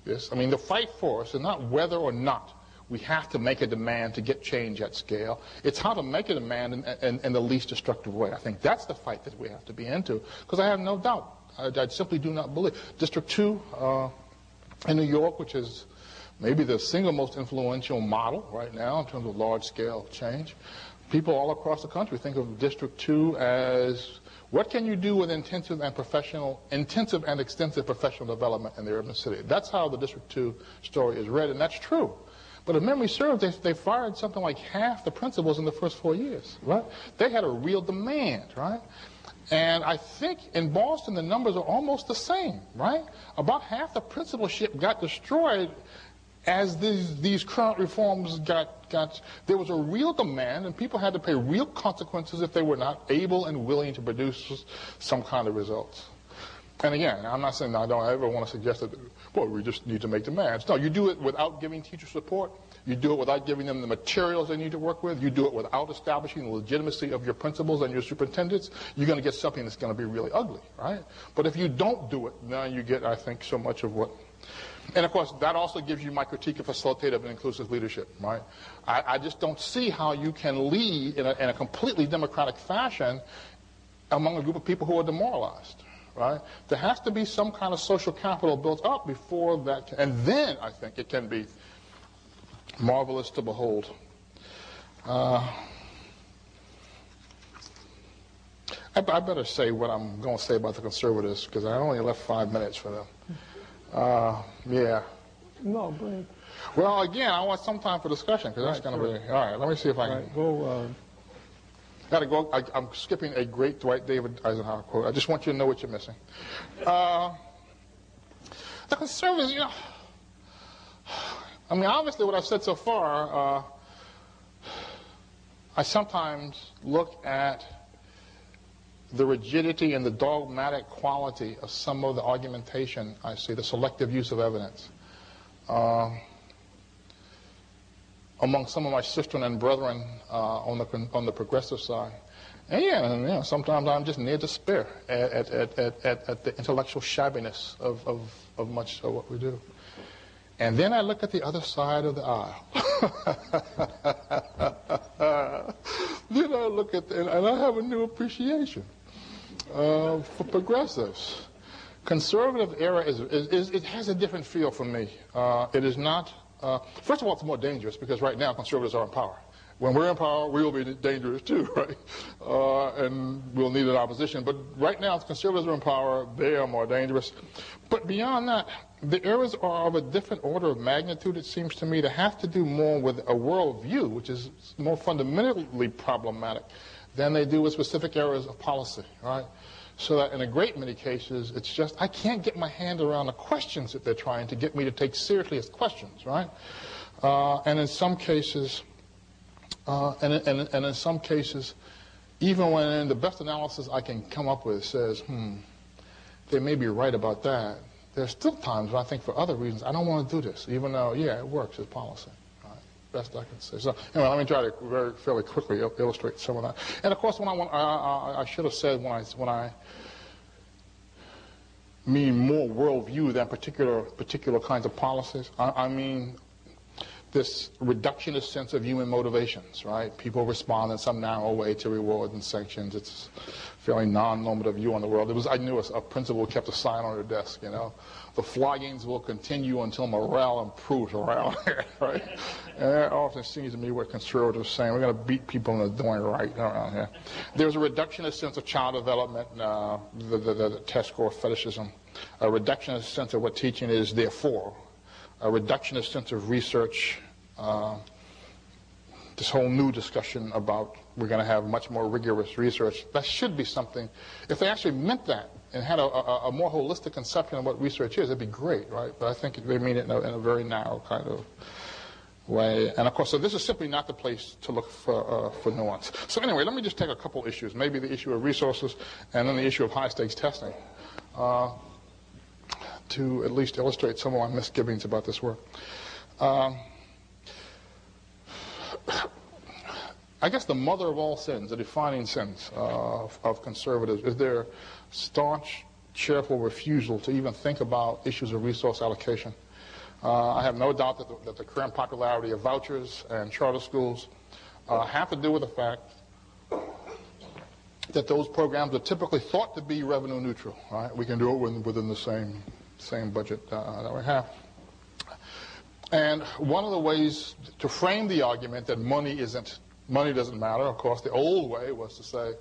this, I mean, the fight for us is not whether or not we have to make a demand to get change at scale. It's how to make a demand in the least destructive way. I think that's the fight that we have to be into, because I have no doubt. I simply do not believe. District 2 in New York, which is maybe the single most influential model right now in terms of large-scale change. People all across the country think of District 2 as what can you do with intensive and extensive professional development in the urban city. That's how the District 2 story is read, and that's true. But if memory serves, they fired something like half the principals in the first 4 years, right? They had a real demand, right? And I think in Boston the numbers are almost the same, right? About half the principalship got destroyed as these current reforms there was a real demand, and people had to pay real consequences if they were not able and willing to produce some kind of results. And again, I'm not saying I don't ever want to suggest that, well, we just need to make demands. No, you do it without giving teachers support. You do it without giving them the materials they need to work with. You do it without establishing the legitimacy of your principals and your superintendents. You're going to get something that's going to be really ugly, right? But if you don't do it, then you get, I think, so much of what... And of course, that also gives you my critique of facilitative and inclusive leadership, right? I just don't see how you can lead in a completely democratic fashion among a group of people who are demoralized. Right? There has to be some kind of social capital built up before that, and then I think it can be marvelous to behold. I better say what I'm going to say about the conservatives, because I only left 5 minutes for them. Yeah. No, go ahead. Well, again, I want some time for discussion, because that's going to be... All right, let me see if I can... Go... Got to go. I'm skipping a great Dwight David Eisenhower quote. I just want you to know what you're missing. The conservatives, you know, I mean, obviously what I've said so far, I sometimes look at the rigidity and the dogmatic quality of some of the argumentation I see, the selective use of evidence. Among some of my sisters and brethren on the progressive side. And yeah, you know, sometimes I'm just near despair at the intellectual shabbiness of much of what we do. And then I look at the other side of the aisle. Then I look at, and I have a new appreciation for progressives. Conservative era it has a different feel for me. It is not. First of all, it's more dangerous because right now conservatives are in power. When we're in power, we'll be dangerous too, right? And we'll need an opposition. But right now, if conservatives are in power, they are more dangerous. But beyond that, the eras are of a different order of magnitude, it seems to me, to have to do more with a worldview, which is more fundamentally problematic, than they do with specific areas of policy, right? So that in a great many cases, it's just, I can't get my hand around the questions that they're trying to get me to take seriously as questions, right? And in some cases, in some cases, even when the best analysis I can come up with says, they may be right about that, there's still times when I think for other reasons, I don't want to do this, even though, yeah, it works as policy. Best I can say. So anyway, let me try to fairly quickly illustrate some of that. And of course, I should have said when I mean more worldview than particular kinds of policies, I mean this reductionist sense of human motivations, right? People respond in some narrow way to rewards and sanctions. It's a fairly non-normative view on the world. I knew a principal kept a sign on her desk, you know, the floggings will continue until morale improves around here, right? And that often seems to me what conservatives are saying. We're going to beat people into doing right around here. There's a reductionist sense of child development, the test score fetishism, a reductionist sense of what teaching is therefore, a reductionist sense of research, this whole new discussion about we're going to have much more rigorous research. That should be something, if they actually meant that and had a more holistic conception of what research is, it'd be great, right? But I think they mean it in a very narrow kind of way. And of course, so this is simply not the place to look for nuance. So anyway, let me just take a couple issues, maybe the issue of resources and then the issue of high-stakes testing, to at least illustrate some of my misgivings about this work. I guess the mother of all sins, the defining sins of conservatives, is their staunch, cheerful refusal to even think about issues of resource allocation. I have no doubt that the current popularity of vouchers and charter schools have to do with the fact that those programs are typically thought to be revenue neutral, right? We can do it within the same budget that we have. And one of the ways to frame the argument that money doesn't matter, of course, the old way was to say,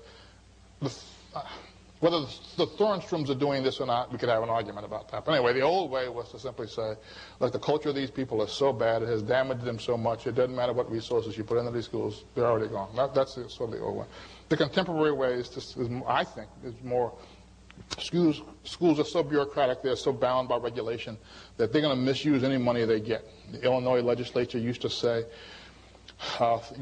whether the Thornstroms are doing this or not, we could have an argument about that. But anyway, the old way was to simply say, look, the culture of these people is so bad, it has damaged them so much, it doesn't matter what resources you put into these schools, they're already gone. That's sort of the old way. The contemporary way is I think, is more, schools are so bureaucratic, they're so bound by regulation, that they're going to misuse any money they get. The Illinois legislature used to say,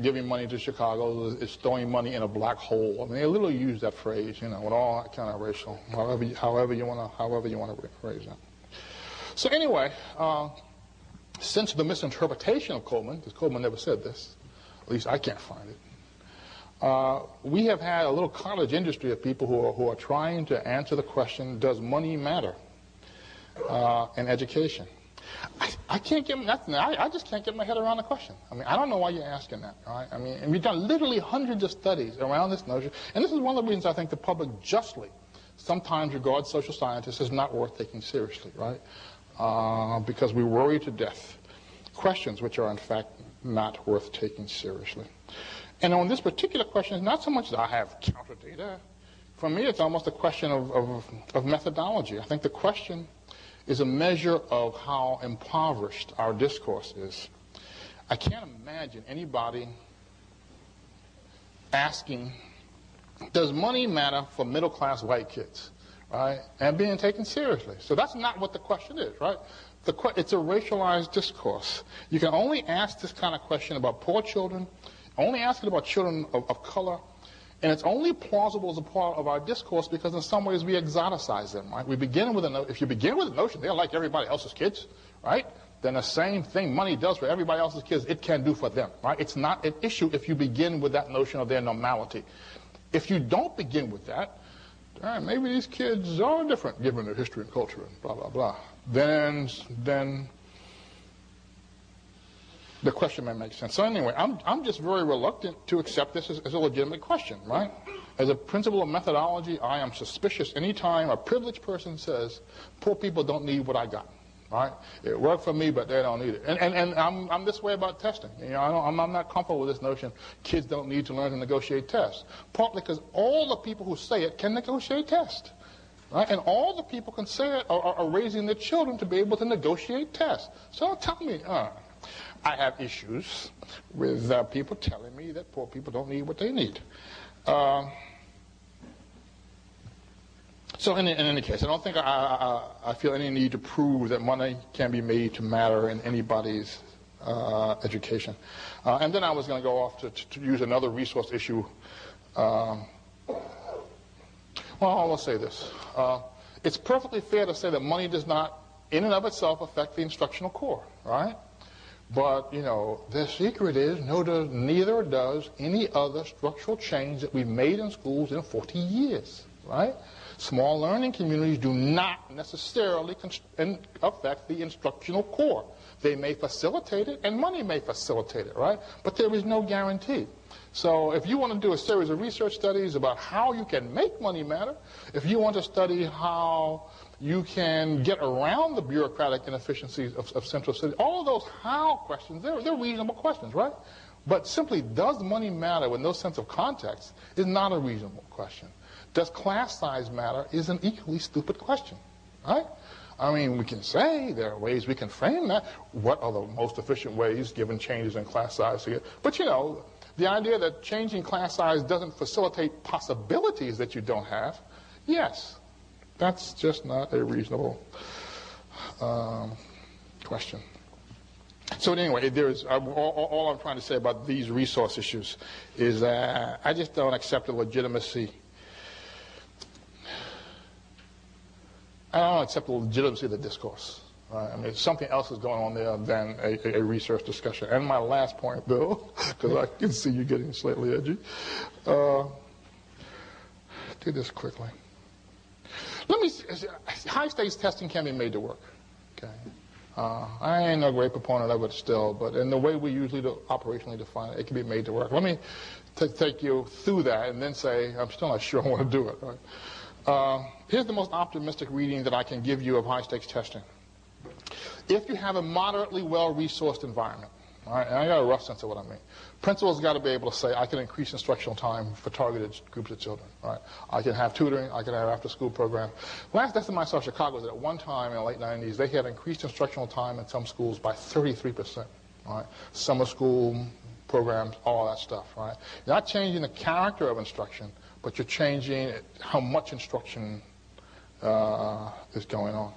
giving money to Chicago is throwing money in a black hole. I mean, they literally use that phrase, you know, with all that kind of racial, however you want to phrase that. So anyway, since the misinterpretation of Coleman, because Coleman never said this, at least I can't find it, we have had a little cottage industry of people who are trying to answer the question, does money matter in education? I can't get nothing. I just can't get my head around the question. I mean, I don't know why you're asking that. Right? I mean, and we've done literally hundreds of studies around this notion, and this is one of the reasons I think the public justly sometimes regards social scientists as not worth taking seriously, right? Because we worry to death questions which are in fact not worth taking seriously. And on this particular question, it's not so much that I have counter data. For me, it's almost a question of methodology. I think the question is a measure of how impoverished our discourse is. I can't imagine anybody asking, does money matter for middle-class white kids, right? And being taken seriously. So that's not what the question is, right? It's a racialized discourse. You can only ask this kind of question about poor children, only ask it about children of color, and it's only plausible as a part of our discourse because in some ways we exoticize them, right? We begin with if you begin with the notion they're like everybody else's kids, right? Then the same thing money does for everybody else's kids, it can do for them, right? It's not an issue if you begin with that notion of their normality. If you don't begin with that, maybe these kids are different given their history and culture and blah, blah, blah. Then the question may make sense. So anyway, I'm just very reluctant to accept this as a legitimate question, right? As a principle of methodology, I am suspicious anytime a privileged person says, poor people don't need what I got, right? It worked for me, but they don't need it. And I'm this way about testing. You know, I'm not comfortable with this notion, kids don't need to learn to negotiate tests. Partly because all the people who say it can negotiate tests. Right? And all the people can say it are raising their children to be able to negotiate tests. So don't tell me, I have issues with people telling me that poor people don't need what they need. So in any case, I don't think I feel any need to prove that money can be made to matter in anybody's education. And then I was going to go off to use another resource issue. Well, I'll say this. It's perfectly fair to say that money does not, in and of itself, affect the instructional core, right? But, you know, the secret is neither does any other structural change that we've made in schools in 40 years, right? Small learning communities do not necessarily affect the instructional core. They may facilitate it, and money may facilitate it, right? But there is no guarantee. So if you want to do a series of research studies about how you can make money matter, if you want to study how you can get around the bureaucratic inefficiencies of central cities, all of those how questions, they're reasonable questions, right? But simply, does money matter with no sense of context is not a reasonable question. Does class size matter is an equally stupid question, right? I mean, we can say there are ways we can frame that. What are the most efficient ways given changes in class size? But you know, the idea that changing class size doesn't facilitate possibilities that you don't have, yes, that's just not a reasonable question. So anyway, all I'm trying to say about these resource issues is that I just don't accept the legitimacy. I don't accept the legitimacy of the discourse. Right? I mean, something else is going on there than a research discussion. And my last point, Bill, because I can see you getting slightly edgy. Do this quickly. High-stakes testing can be made to work. Okay. I ain't no great proponent of it still, but in the way we usually operationally define it, it can be made to work. Let me take you through that and then say I'm still not sure I want to do it. Right? Here's the most optimistic reading that I can give you of high-stakes testing. If you have a moderately well-resourced environment, all right, and I got a rough sense of what I mean. Principals got to be able to say, I can increase instructional time for targeted groups of children. Right? I can have tutoring. I can have after-school program. Last estimate I saw in Chicago was that at one time in the late 90s, they had increased instructional time in some schools by 33%. Right? Summer school programs, all that stuff. Right? You're not changing the character of instruction, but you're changing how much instruction is going on.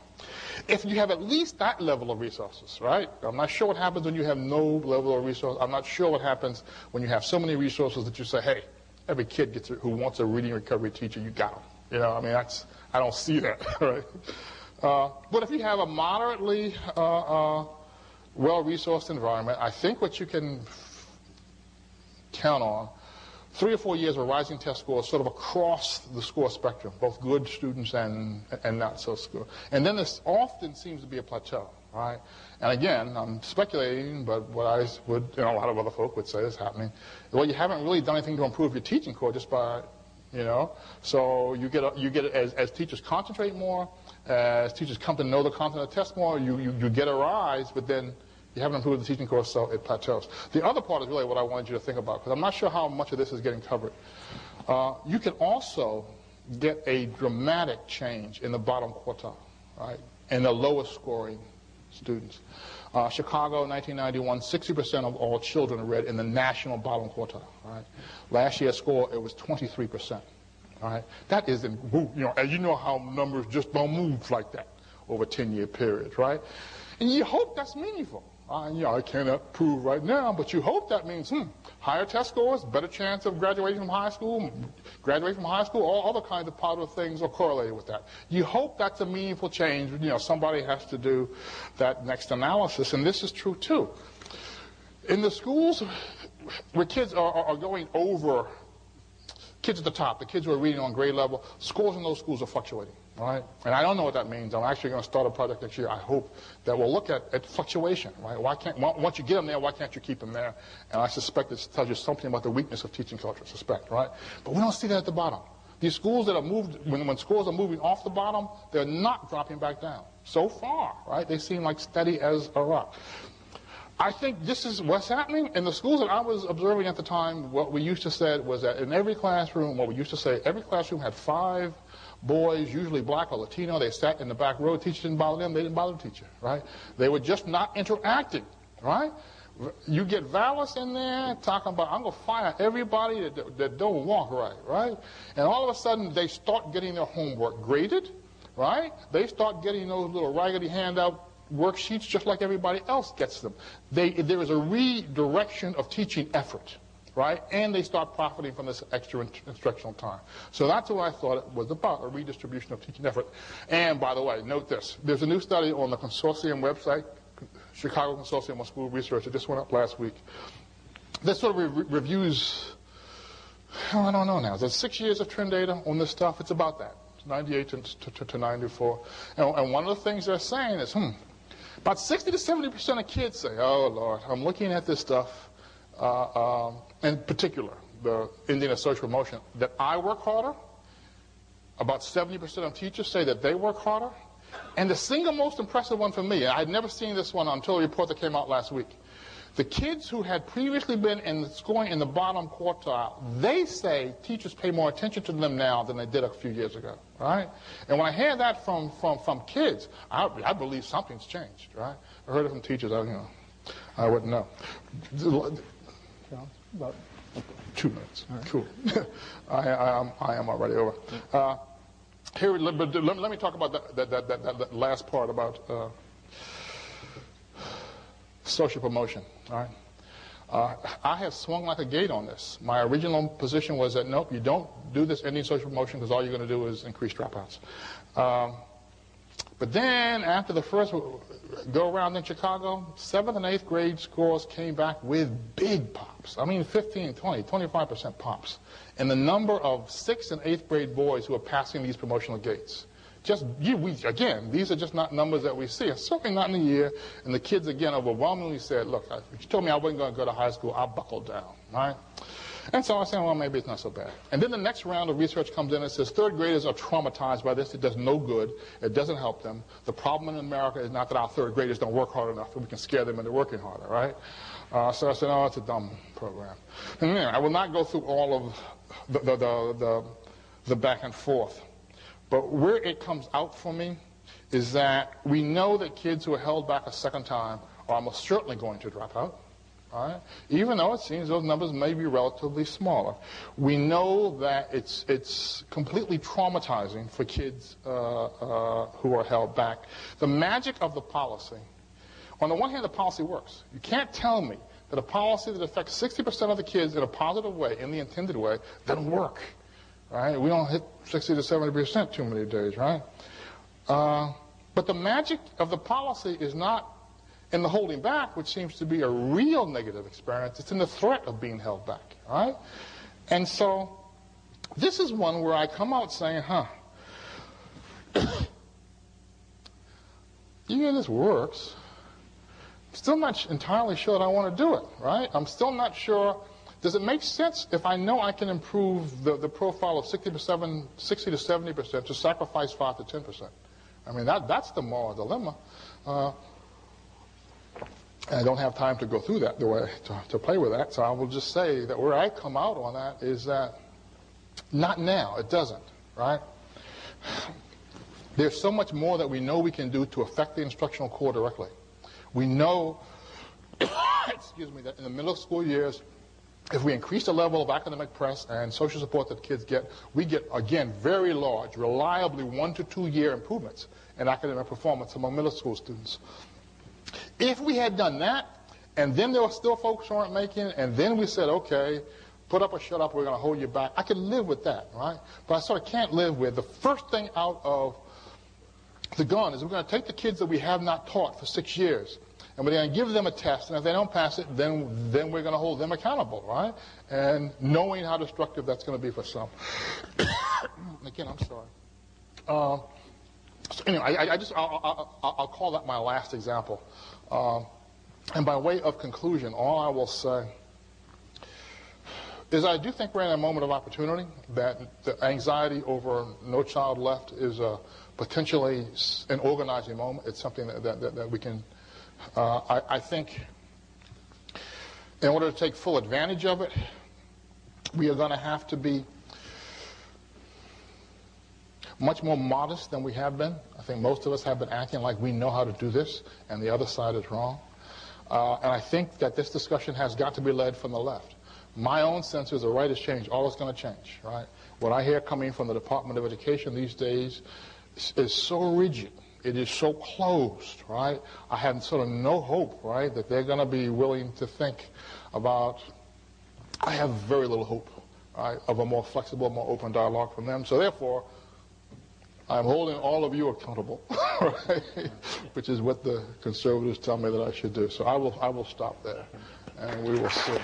If you have at least that level of resources, right? I'm not sure what happens when you have no level of resources. I'm not sure what happens when you have so many resources that you say, hey, every kid who wants a reading recovery teacher, you got them. You know, I mean, I don't see that, right? But if you have a moderately well-resourced environment, I think what you can count on 3 or 4 years of rising test scores sort of across the score spectrum, both good students and not so good. And then there often seems to be a plateau, right? And again, I'm speculating, but what I would, a lot of other folk would say is happening. Well, you haven't really done anything to improve your teaching core just by, so you get as teachers concentrate more, as teachers come to know the content of the test more, you get a rise, but then you haven't improved the teaching course, so it plateaus. The other part is really what I wanted you to think about, because I'm not sure how much of this is getting covered. You can also get a dramatic change in the bottom quartile, right, and the lowest scoring students. Chicago, 1991, 60% of all children read in the national bottom quartile. Right? Last year's score, it was 23%. All right? That is, as you know how numbers just don't move like that over a 10-year period, right? And you hope that's meaningful. I cannot prove right now, but you hope that means higher test scores, better chance of graduating from high school, all other kinds of positive things are correlated with that. You hope that's a meaningful change. Somebody has to do that next analysis, and this is true too. In the schools where kids are going over, kids at the top, the kids who are reading on grade level, scores in those schools are fluctuating. Right? And I don't know what that means. I'm actually going to start a project next year, I hope, that will look at fluctuation. Right? Once you get them there, why can't you keep them there? And I suspect it tells you something about the weakness of teaching culture, I suspect. Right? But we don't see that at the bottom. These schools that are moved, when scores are moving off the bottom, they're not dropping back down. So far, right? They seem like steady as a rock. I think this is what's happening. In the schools that I was observing at the time, what we used to say was that in every classroom, every classroom had 5 boys, usually black or Latino. They sat in the back row. Teacher didn't bother them. They didn't bother the teacher, right? They were just not interacting, right? You get Vallis in there talking about, I'm going to fire everybody that don't walk right? And all of a sudden, they start getting their homework graded, right? They start getting those little raggedy handout worksheets just like everybody else gets them. There is a redirection of teaching effort. Right? And they start profiting from this extra instructional time. So that's what I thought it was about, a redistribution of teaching effort. And by the way, note this. There's a new study on the consortium website, Chicago Consortium on School Research. It just went up last week. That sort of reviews Oh, I don't know now. There's 6 years of trend data on this stuff. It's about that. It's 98 to 94. And one of the things they're saying is, about 60 to 70% of kids say, oh, Lord, I'm looking at this stuff, in particular, the Indian Social Promotion, that I work harder. About 70% of teachers say that they work harder. And the single most impressive one for me, and I'd never seen this one until a report that came out last week, the kids who had previously been scoring in the bottom quartile, they say teachers pay more attention to them now than they did a few years ago, right? And when I hear that from kids, I believe something's changed, right? I heard it from teachers, I wouldn't know. About 2 minutes. Right. Cool. I am already over. Here, let me talk about that last part about social promotion. All right. I have swung like a gate on this. My original position was that, nope, you don't do this Indian social promotion because all you're going to do is increase dropouts. But then, after the first go-around in Chicago, 7th and 8th grade scores came back with big pops. I mean, 15, 20, 25% pops. And the number of 6th and 8th grade boys who are passing these promotional gates. Again, these are just not numbers that we see. It's certainly not in a year. And the kids, again, overwhelmingly said, look, if you told me I wasn't going to go to high school, I'll buckle down, right? And so I said, well, maybe it's not so bad. And then the next round of research comes in and says 3rd graders are traumatized by this. It does no good. It doesn't help them. The problem in America is not that our 3rd graders don't work hard enough, and we can scare them into working harder, right? So I said, oh, it's a dumb program. And anyway, I will not go through all of the back and forth. But where it comes out for me is that we know that kids who are held back a second time are almost certainly going to drop out. All right? Even though it seems those numbers may be relatively smaller. We know that it's completely traumatizing for kids who are held back. The magic of the policy, on the one hand, the policy works. You can't tell me that a policy that affects 60% of the kids in a positive way, in the intended way, doesn't work. Right? We don't hit 60 to 70% too many days, right? But the magic of the policy is not in the holding back, which seems to be a real negative experience. It's in the threat of being held back, right? And so this is one where I come out saying, this works. I'm still not entirely sure that I want to do it, right? I'm still not sure. Does it make sense if I know I can improve the profile of 60 to 70% to sacrifice 5 to 10%? I mean, that's the moral dilemma. And I don't have time to go through that the way to play with that, so I will just say that where I come out on that is that not now, it doesn't, right? There's so much more that we know we can do to affect the instructional core directly. We know, excuse me, that in the middle school years, if we increase the level of academic press and social support that kids get, we get, again, very large, reliably 1 to 2 year improvements in academic performance among middle school students. If we had done that, and then there were still folks who aren't making it, and then we said, okay, put up or shut up, we're going to hold you back, I could live with that, right? But I sort of can't live with the first thing out of the gun is we're going to take the kids that we have not taught for 6 years, and we're going to give them a test, and if they don't pass it, then we're going to hold them accountable, right? And knowing how destructive that's going to be for some. Again, I'm sorry. So anyway, I'll call that my last example. And by way of conclusion, all I will say is I do think we're in a moment of opportunity, that the anxiety over No Child Left is potentially an organizing moment. It's something that we can, I think, in order to take full advantage of it, we are going to have to be much more modest than we have been. I think most of us have been acting like we know how to do this, and the other side is wrong. And I think that this discussion has got to be led from the left. My own sense is the right has changed. All is going to change, right? What I hear coming from the Department of Education these days is so rigid. It is so closed, right? I have sort of no hope, right, that they're going to be willing to think about, I have very little hope, right, of a more flexible, more open dialogue from them. So therefore, I'm holding all of you accountable, right? Which is what the conservatives tell me that I should do. So I will stop there, and we will see.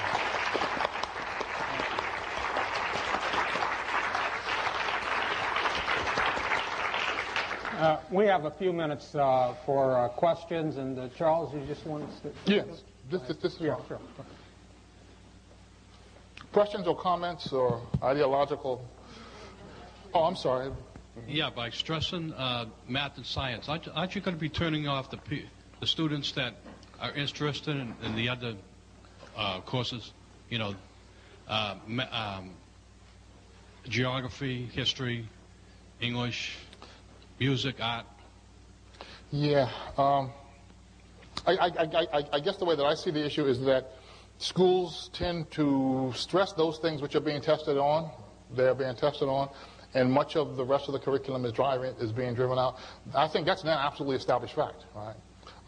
We have a few minutes for questions, and Charles, you just want to... Yes, this is Yeah, sure. questions or comments or ideological... Oh, I'm sorry. Yeah, by stressing math and science, aren't you going to be turning off the students that are interested in the other courses? You know, geography, history, English, music, art. Yeah. I guess the way that I see the issue is that schools tend to stress those things which are being tested on. They're being tested on. And much of the rest of the curriculum is being driven out. I think that's an absolutely established fact, right?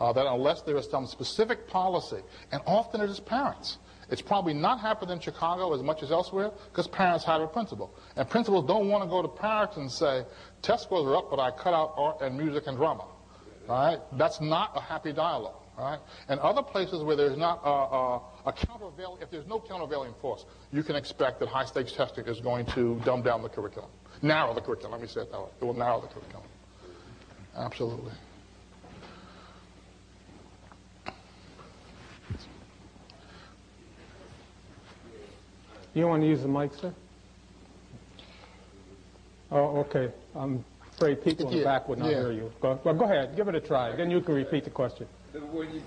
That unless there is some specific policy, and often it is parents. It's probably not happened in Chicago as much as elsewhere because parents hire a principal. And principals don't want to go to parents and say, test scores are up, but I cut out art and music and drama, right? That's not a happy dialogue, right? And other places where there's not a countervailing, if there's no countervailing force, you can expect that high-stakes testing is going to dumb down the curriculum. Narrow the curriculum, let me say it that way. It will narrow the curriculum. Absolutely. You want to use the mic, sir? Oh, okay. I'm afraid people in the back would not hear you. Well, go ahead. Give it a try. Then you can repeat the question. When you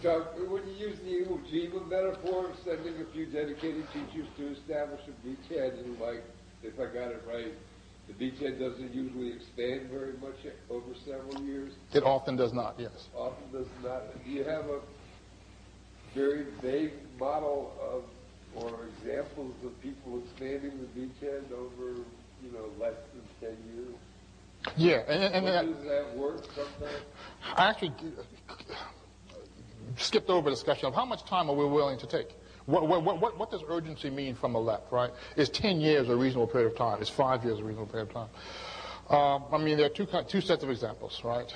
use the Iwo Jima metaphor of sending a few dedicated teachers to establish a beachhead, and like, if I got it right, the beachhead doesn't usually expand very much over several years? It often does not, yes. Often does not. Do you have a very vague model of or examples of people expanding the beachhead over, less than 10 years? Yeah, and does that work sometimes? I actually skipped over a discussion of how much time are we willing to take. What does urgency mean from the left, right? Is 10 years a reasonable period of time? Is 5 years a reasonable period of time? I mean, there are two sets of examples, right?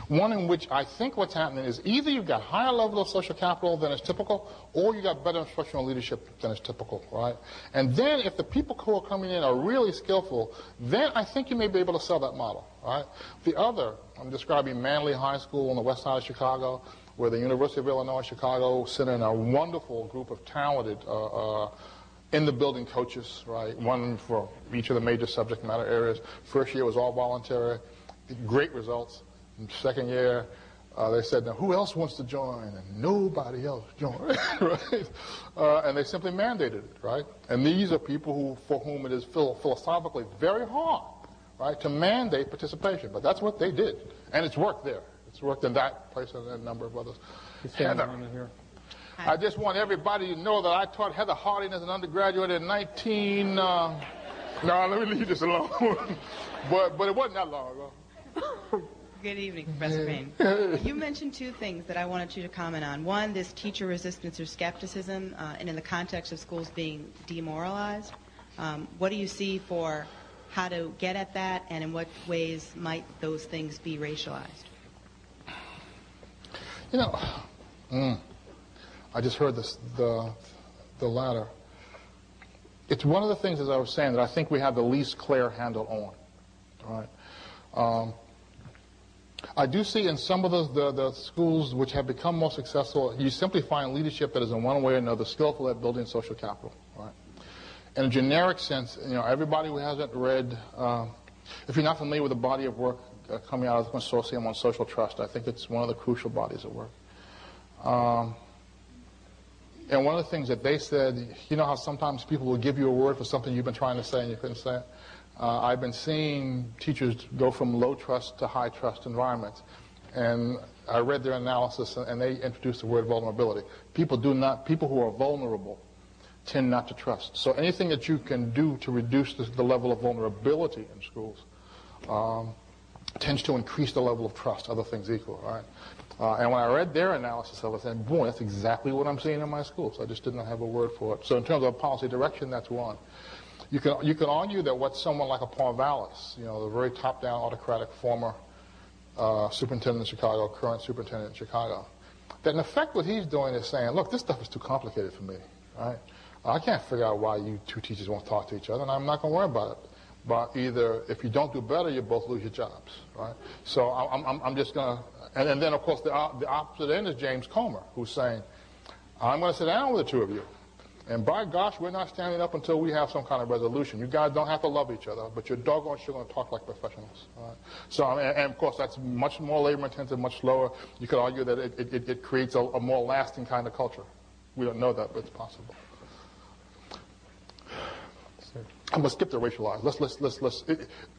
One in which I think what's happening is either you've got higher level of social capital than is typical, or you got better instructional leadership than is typical, right? And then if the people who are coming in are really skillful, then I think you may be able to sell that model, right? The other, I'm describing Manley High School on the west side of Chicago, where the University of Illinois Chicago sent in a wonderful group of talented in-the-building coaches, right? One for each of the major subject matter areas. First year was all voluntary, great results. Second year, they said, now who else wants to join? And nobody else joined, right? And they simply mandated it, right? And these are people for whom it is philosophically very hard, right, to mandate participation. But that's what they did. And it's worked there. It's worked in that place and a number of others. Heather, I just want everybody to know that I taught Heather Harding as an undergraduate in no, let me leave this alone. but it wasn't that long ago. Good evening, Professor Payne. You mentioned two things that I wanted you to comment on. One, this teacher resistance or skepticism, and in the context of schools being demoralized. What do you see for how to get at that, and in what ways might those things be racialized? I just heard the latter. It's one of the things, as I was saying, that I think we have the least clear handle on, right? I do see in some of the schools which have become more successful, you simply find leadership that is in one way or another skillful at building social capital, right? In a generic sense, everybody who hasn't read, if you're not familiar with the body of work coming out of the consortium on social trust, I think it's one of the crucial bodies of work. And one of the things that they said, you know how sometimes people will give you a word for something you've been trying to say and you couldn't say it? I've been seeing teachers go from low trust to high trust environments. And I read their analysis and they introduced the word vulnerability. People who are vulnerable tend not to trust. So anything that you can do to reduce the level of vulnerability in schools tends to increase the level of trust, other things equal, right? And when I read their analysis of it, I said, boy, that's exactly what I'm seeing in my schools. I just didn't have a word for it. So in terms of policy direction, that's one. You can argue that what someone like a Paul Vallis, the very top-down autocratic former superintendent in Chicago, current superintendent in Chicago, that in effect what he's doing is saying, look, this stuff is too complicated for me, right? I can't figure out why you two teachers won't talk to each other, and I'm not going to worry about it. but either if you don't do better, you both lose your jobs, right? So I'm just going to, and then of course the opposite end is James Comer, who's saying, I'm going to sit down with the two of you, and by gosh, we're not standing up until we have some kind of resolution. You guys don't have to love each other, but you're doggone sure going to talk like professionals, right? So, and of course that's much more labor intensive, much slower. You could argue that it creates a more lasting kind of culture. We don't know that, but it's possible. I'm going to skip the racialized. Let's.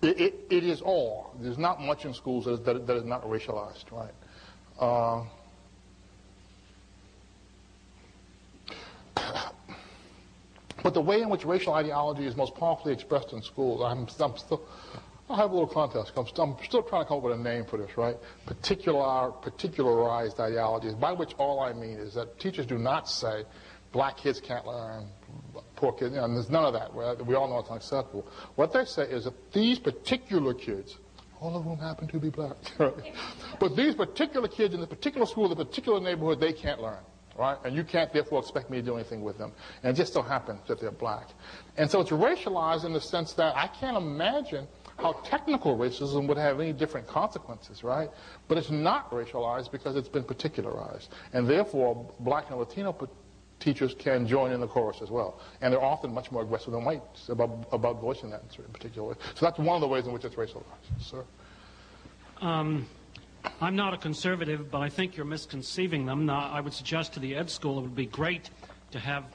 It is all. There's not much in schools that is not racialized, right? But the way in which racial ideology is most powerfully expressed in schools, I'll have a little contest. I'm still trying to come up with a name for this, right? Particularized ideologies, by which all I mean is that teachers do not say, black kids can't learn, poor kids, and there's none of that. We all know it's unacceptable. What they say is that these particular kids, all of whom happen to be black, but these particular kids in the particular school, the particular neighborhood, they can't learn. Right? And you can't therefore expect me to do anything with them. And it just so happens that they're black. And so it's racialized in the sense that I can't imagine how technical racism would have any different consequences, right? But it's not racialized because it's been particularized. And therefore, black and Latino teachers can join in the chorus as well. And they're often much more aggressive than whites about voicing that in particular ways. So that's one of the ways in which it's racialized. Sir? I'm not a conservative, but I think you're misconceiving them. Now, I would suggest to the Ed School it would be great to have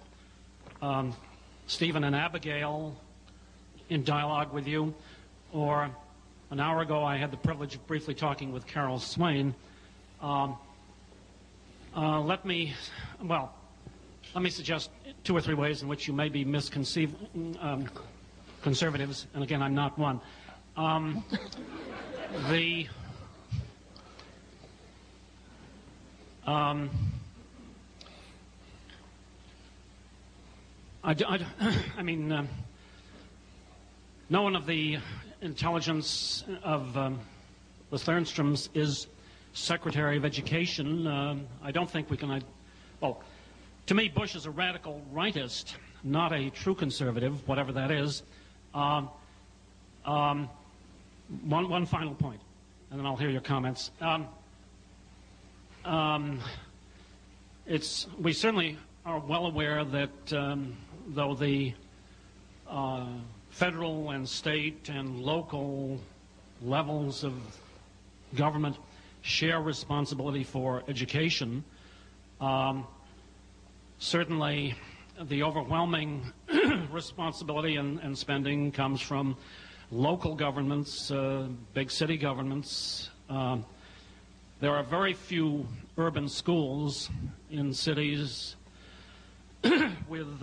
Stephen and Abigail in dialogue with you. Or an hour ago, I had the privilege of briefly talking with Carol Swain. Let me suggest 2 or 3 ways in which you may be misconceiving conservatives, and again, I'm not one. No one of the intelligence of the Thornstroms is Secretary of Education. I don't think we can... to me, Bush is a radical rightist, not a true conservative, whatever that is. One final point, and then I'll hear your comments. We certainly are well aware that though the federal and state and local levels of government share responsibility for education, certainly the overwhelming responsibility and spending comes from local governments, big city governments. There are very few urban schools in cities with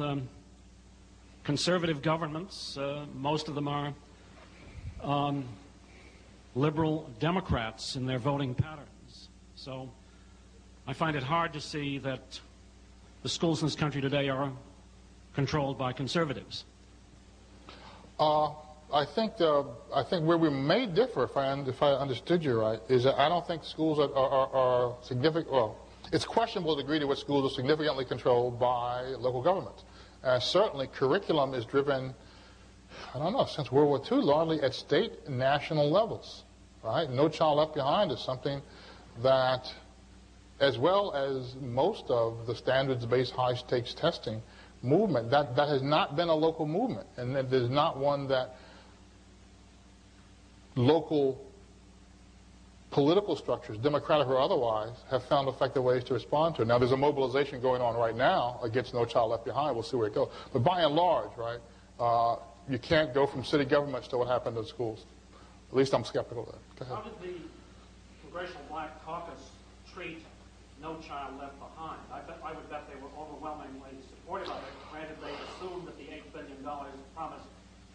conservative governments. Most of them are liberal Democrats in their voting patterns. So I find it hard to see that the schools in this country today are controlled by conservatives. I think where we may differ, if I understood you right, is that I don't think schools are significant. Well, it's questionable the degree to which schools are significantly controlled by local government. Certainly, curriculum is driven, I don't know, since World War II, largely at state and national levels. Right? No Child Left Behind is something that, as well as most of the standards-based high-stakes testing movement, that has not been a local movement, and there's not one that local political structures, democratic or otherwise, have found effective ways to respond to it. Now, there's a mobilization going on right now against No Child Left Behind. We'll see where it goes. But by and large, right, you can't go from city governments to what happened in schools. At least I'm skeptical of that. Go ahead. How did the Congressional Black Caucus treat No Child Left Behind? I would bet they were overwhelmingly supportive of it. Granted, they assumed that the $8 billion promised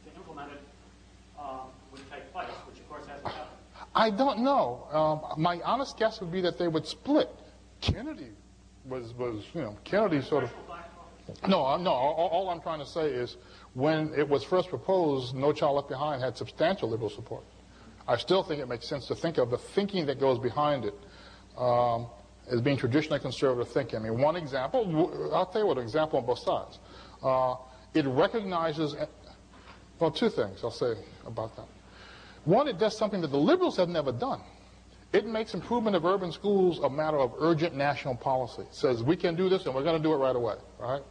to implement it would take place, which of course hasn't happened. I don't know. My honest guess would be that they would split. Kennedy was Kennedy sort of... No, all I'm trying to say is when it was first proposed, No Child Left Behind had substantial liberal support. I still think it makes sense to think of the thinking that goes behind it as being traditionally conservative thinking. I mean, one example, I'll tell you what, an example on both sides. It recognizes Well, two things I'll say about that. One, it does something that the liberals have never done. It makes improvement of urban schools a matter of urgent national policy. It says we can do this and we're going to do it right away, right?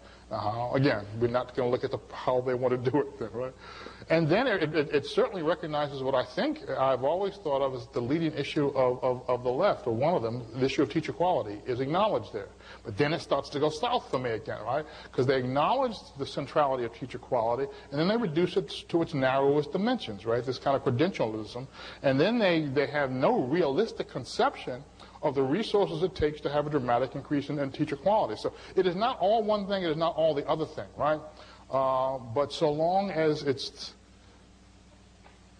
Again, we're not going to look at how they want to do it then, right? And then it certainly recognizes what I think I've always thought of as the leading issue of the left, or one of them, the issue of teacher quality, is acknowledged there. But then it starts to go south for me again, right? Because they acknowledge the centrality of teacher quality, and then they reduce it to its narrowest dimensions, right? This kind of credentialism. And then they have no realistic conception of the resources it takes to have a dramatic increase in teacher quality. So it is not all one thing, it is not all the other thing, right? But so long as it's,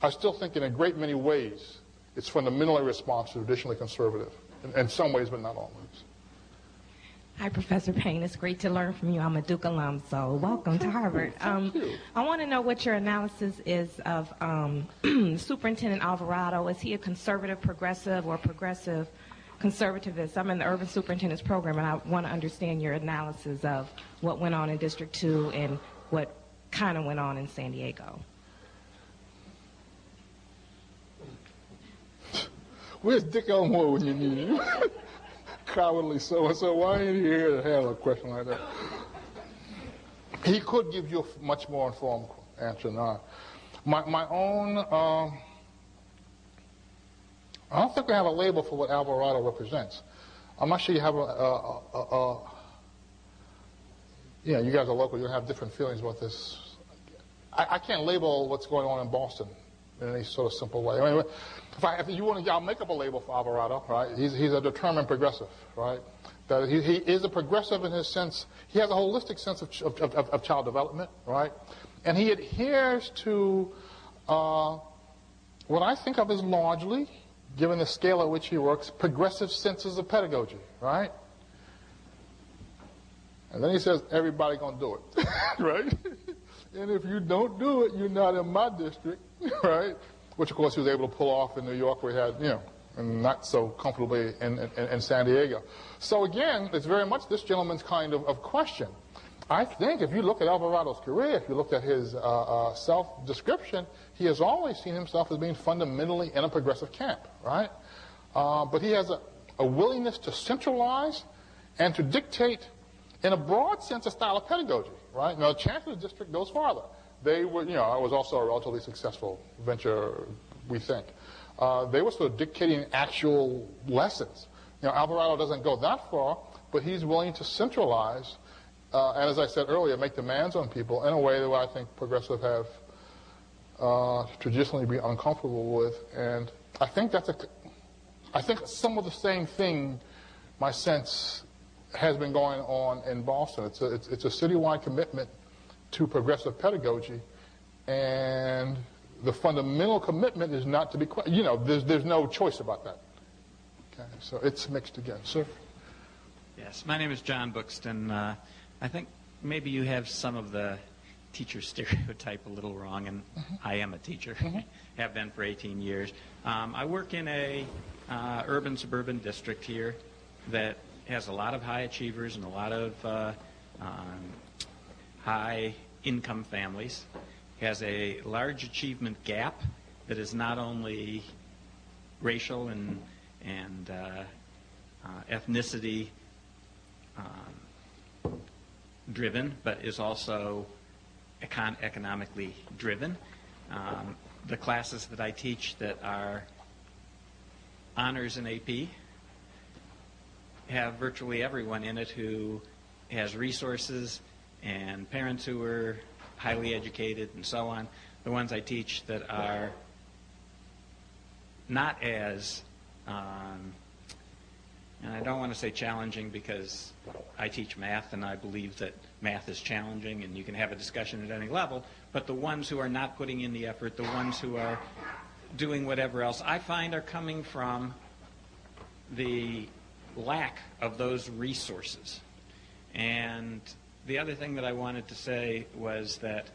I still think in a great many ways, it's fundamentally responsive, traditionally conservative, in some ways, but not always. Hi, Professor Payne. It's great to learn from you. I'm a Duke alum, so welcome to Harvard. Thank you. I want to know what your analysis is of Superintendent Alvarado. Is he a conservative progressive or progressive conservativist? I'm in the urban superintendent's program, and I want to understand your analysis of what went on in District 2 and what kind of went on in San Diego. Where's Dick Elmore when you need him? Cowardly so-and-so. Why ain't he here to handle a question like that? He could give you a much more informed answer than I. My own, I don't think we have a label for what Alvarado represents. I'm not sure you have you guys are local, you have different feelings about this. I can't label what's going on in Boston in any sort of simple way. I mean, if you want to, I'll make up a label for Alvarado, right? He's a determined progressive, right? That he is a progressive in his sense. He has a holistic sense of child development, right? And he adheres to what I think of as largely, given the scale at which he works, progressive senses of pedagogy, right? And then he says, everybody gonna do it, right? And if you don't do it, you're not in my district, right? Which, of course, he was able to pull off in New York, where he had, and not so comfortably in San Diego. So again, it's very much this gentleman's kind of question. I think if you look at Alvarado's career, if you look at his self-description, he has always seen himself as being fundamentally in a progressive camp, right? But he has a willingness to centralize and to dictate, in a broad sense, a style of pedagogy, right? Now, the Chancellor's District goes farther. They were, it was also a relatively successful venture, we think. They were sort of dictating actual lessons. Alvarado doesn't go that far, but he's willing to centralize and, as I said earlier, make demands on people in a way that I think progressives have traditionally been uncomfortable with. And I think I think some of the same thing, my sense, has been going on in Boston. It's a citywide commitment to progressive pedagogy, and the fundamental commitment is not to be, there's no choice about that. Okay, so it's mixed again. Sir? Yes, my name is John Buxton. I think maybe you have some of the teacher stereotype a little wrong, and I am a teacher, have been for 18 years. I work in a urban-suburban district here that has a lot of high achievers and a lot of high-income families. Has a large achievement gap that is not only racial and ethnicity driven, but is also economically driven. The classes that I teach that are honors in AP have virtually everyone in it who has resources and parents who are highly educated and so on. The ones I teach that are not as, and I don't want to say challenging because I teach math and I believe that math is challenging and you can have a discussion at any level, but the ones who are not putting in the effort, the ones who are doing whatever else, I find are coming from the lack of those resources. And the other thing that I wanted to say was that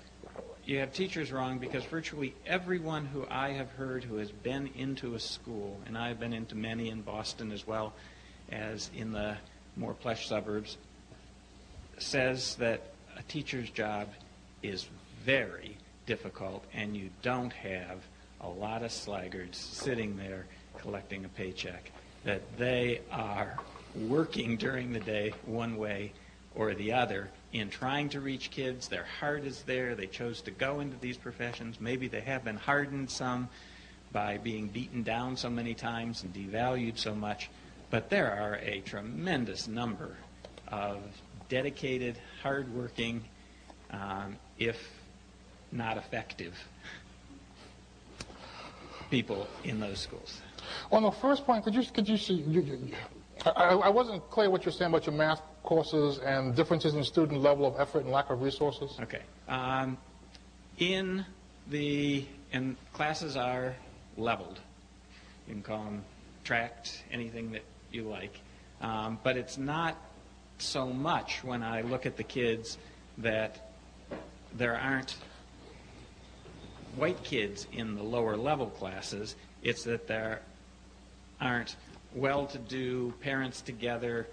you have teachers wrong because virtually everyone who I have heard who has been into a school, and I've been into many in Boston as well as in the more plush suburbs, says that a teacher's job is very, difficult, and you don't have a lot of slaggards sitting there collecting a paycheck, that they are working during the day one way or the other in trying to reach kids. Their heart is there. They chose to go into these professions. Maybe they have been hardened some by being beaten down so many times and devalued so much. But there are a tremendous number of dedicated, hardworking, if not effective, people in those schools. On the first point, could you see? I wasn't clear what you're saying about your math courses and differences in student level of effort and lack of resources. Okay. And classes are leveled. You can call them tracked, anything that you like. But it's not so much when I look at the kids that there aren't white kids in the lower level classes. It's that there aren't well-to-do parents together,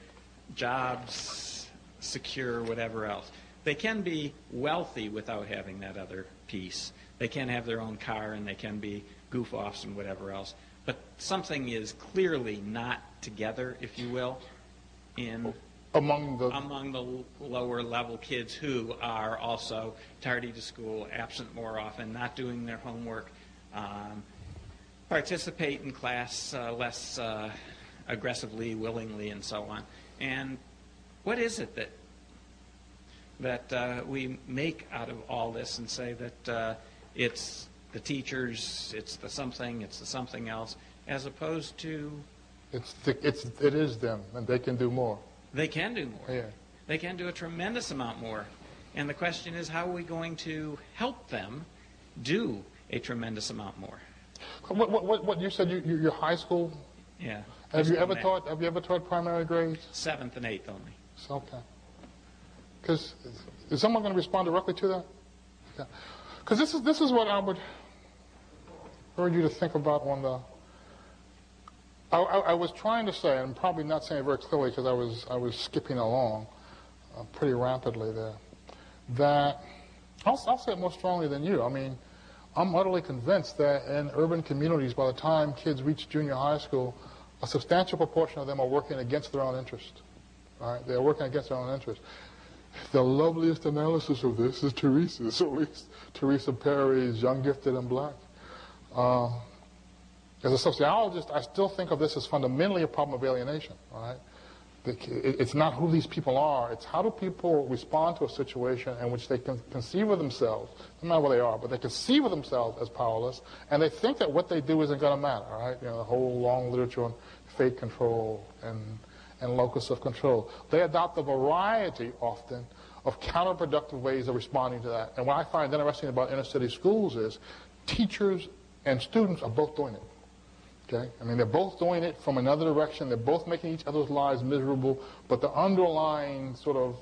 jobs secure, whatever else. They can be wealthy without having that other piece. They can have their own car and they can be goof-offs and whatever else. But something is clearly not together, if you will, among the lower level kids who are also tardy to school, absent more often, not doing their homework, participate in class less aggressively, willingly, and so on. And what is it that we make out of all this and say that it's the teachers, it's the something else, as opposed to it is them, and they can do more. They can do more. Yeah. They can do a tremendous amount more. And the question is, how are we going to help them do a tremendous amount more? What you said? Your high school? Yeah. Have you ever taught primary grades? 7th and 8th only. Okay. Because is someone going to respond directly to that? Yeah. Because this is what I would urge you to think about on the. I was trying to say, and probably not saying it very clearly because I was skipping along pretty rapidly there, that I'll say it more strongly than you. I mean, I'm utterly convinced that in urban communities, by the time kids reach junior high school, a substantial proportion of them are working against their own interest. Right? They're working against their own interest. The loveliest analysis of this is Teresa's, at least Teresa Perry's Young, Gifted, and Black. As a sociologist, I still think of this as fundamentally a problem of alienation. Right? It's not who these people are. It's how do people respond to a situation in which they can conceive of themselves, no matter where they are, but they conceive of themselves as powerless, and they think that what they do isn't going to matter. Right? You know, the whole long literature on fate control and locus of control. They adopt a variety, often, of counterproductive ways of responding to that. And what I find interesting about inner city schools is teachers and students are both doing it. Okay? I mean, they're both doing it from another direction. They're both making each other's lives miserable, but the underlying sort of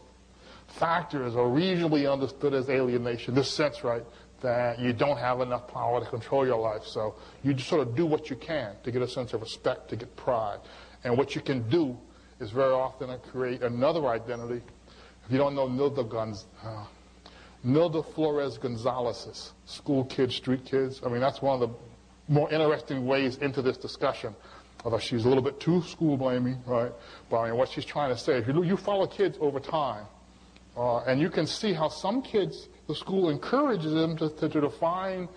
factors are reasonably understood as alienation. This sense, right, that you don't have enough power to control your life, so you just sort of do what you can to get a sense of respect, to get pride. And what you can do is very often to create another identity. If you don't know Nilda Flores Gonzalez's School Kids, Street Kids, I mean, that's one of the more interesting ways into this discussion. Although she's a little bit too school-blaming, right? But I mean, what she's trying to say, if you follow kids over time, and you can see how some kids, the school encourages them to define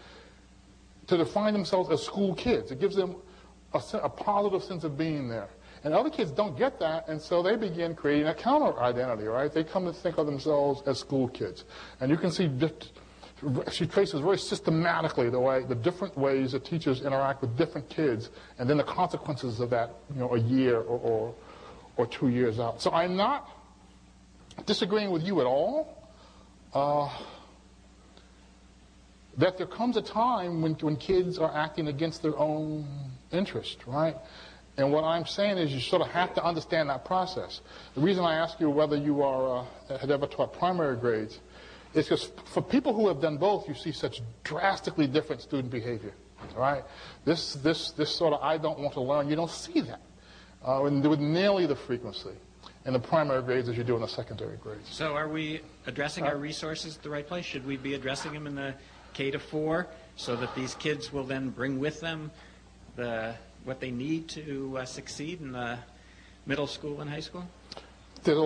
themselves as school kids. It gives them a positive sense of being there. And other kids don't get that, and so they begin creating a counter-identity, right? They come to think of themselves as school kids. And you can see she traces very systematically the different ways that teachers interact with different kids, and then the consequences of that, you know, a year or 2 years out. So I'm not disagreeing with you at all. That there comes a time when kids are acting against their own interest, right? And what I'm saying is you sort of have to understand that process. The reason I ask you whether you had ever taught primary grades is because for people who have done both, you see such drastically different student behavior, right? This sort of I don't want to learn, you don't see that with nearly the frequency in the primary grades as you do in the secondary grades. So are we addressing our resources at the right place? Should we be addressing them in the K to 4, so that these kids will then bring with them what they need to succeed in the middle school and high school? There's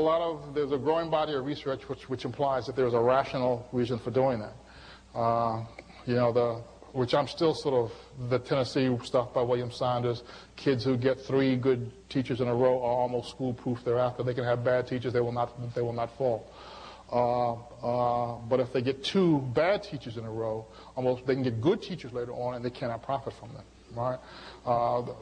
a growing body of research which implies that there's a rational reason for doing that. Which I'm still sort of the Tennessee stuff by William Saunders. Kids who get 3 good teachers in a row are almost school-proof thereafter. They can have bad teachers; they will not fall. But if they get 2 bad teachers in a row, they can get good teachers later on, and they cannot profit from them. Right?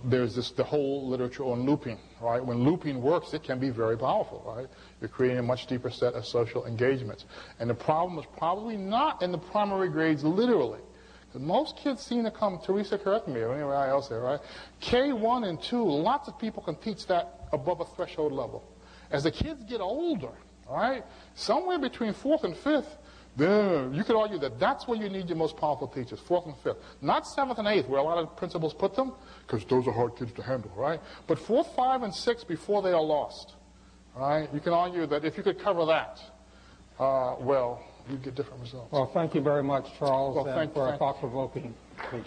There's the whole literature on looping. Right? When looping works, it can be very powerful. Right? You're creating a much deeper set of social engagements, and the problem is probably not in the primary grades literally. Most kids seem to come, Teresa, correct me, or anybody else here, right? K1 and 2, lots of people can teach that above a threshold level. As the kids get older, right, somewhere between 4th and 5th, then you could argue that that's where you need your most powerful teachers, 4th and 5th. Not 7th and 8th, where a lot of principals put them, because those are hard kids to handle, right? But 4th, 5, and 6 before they are lost, right? You can argue that if you could cover that, you get different results. Well, thank you very much, Charles, for a thought-provoking speech.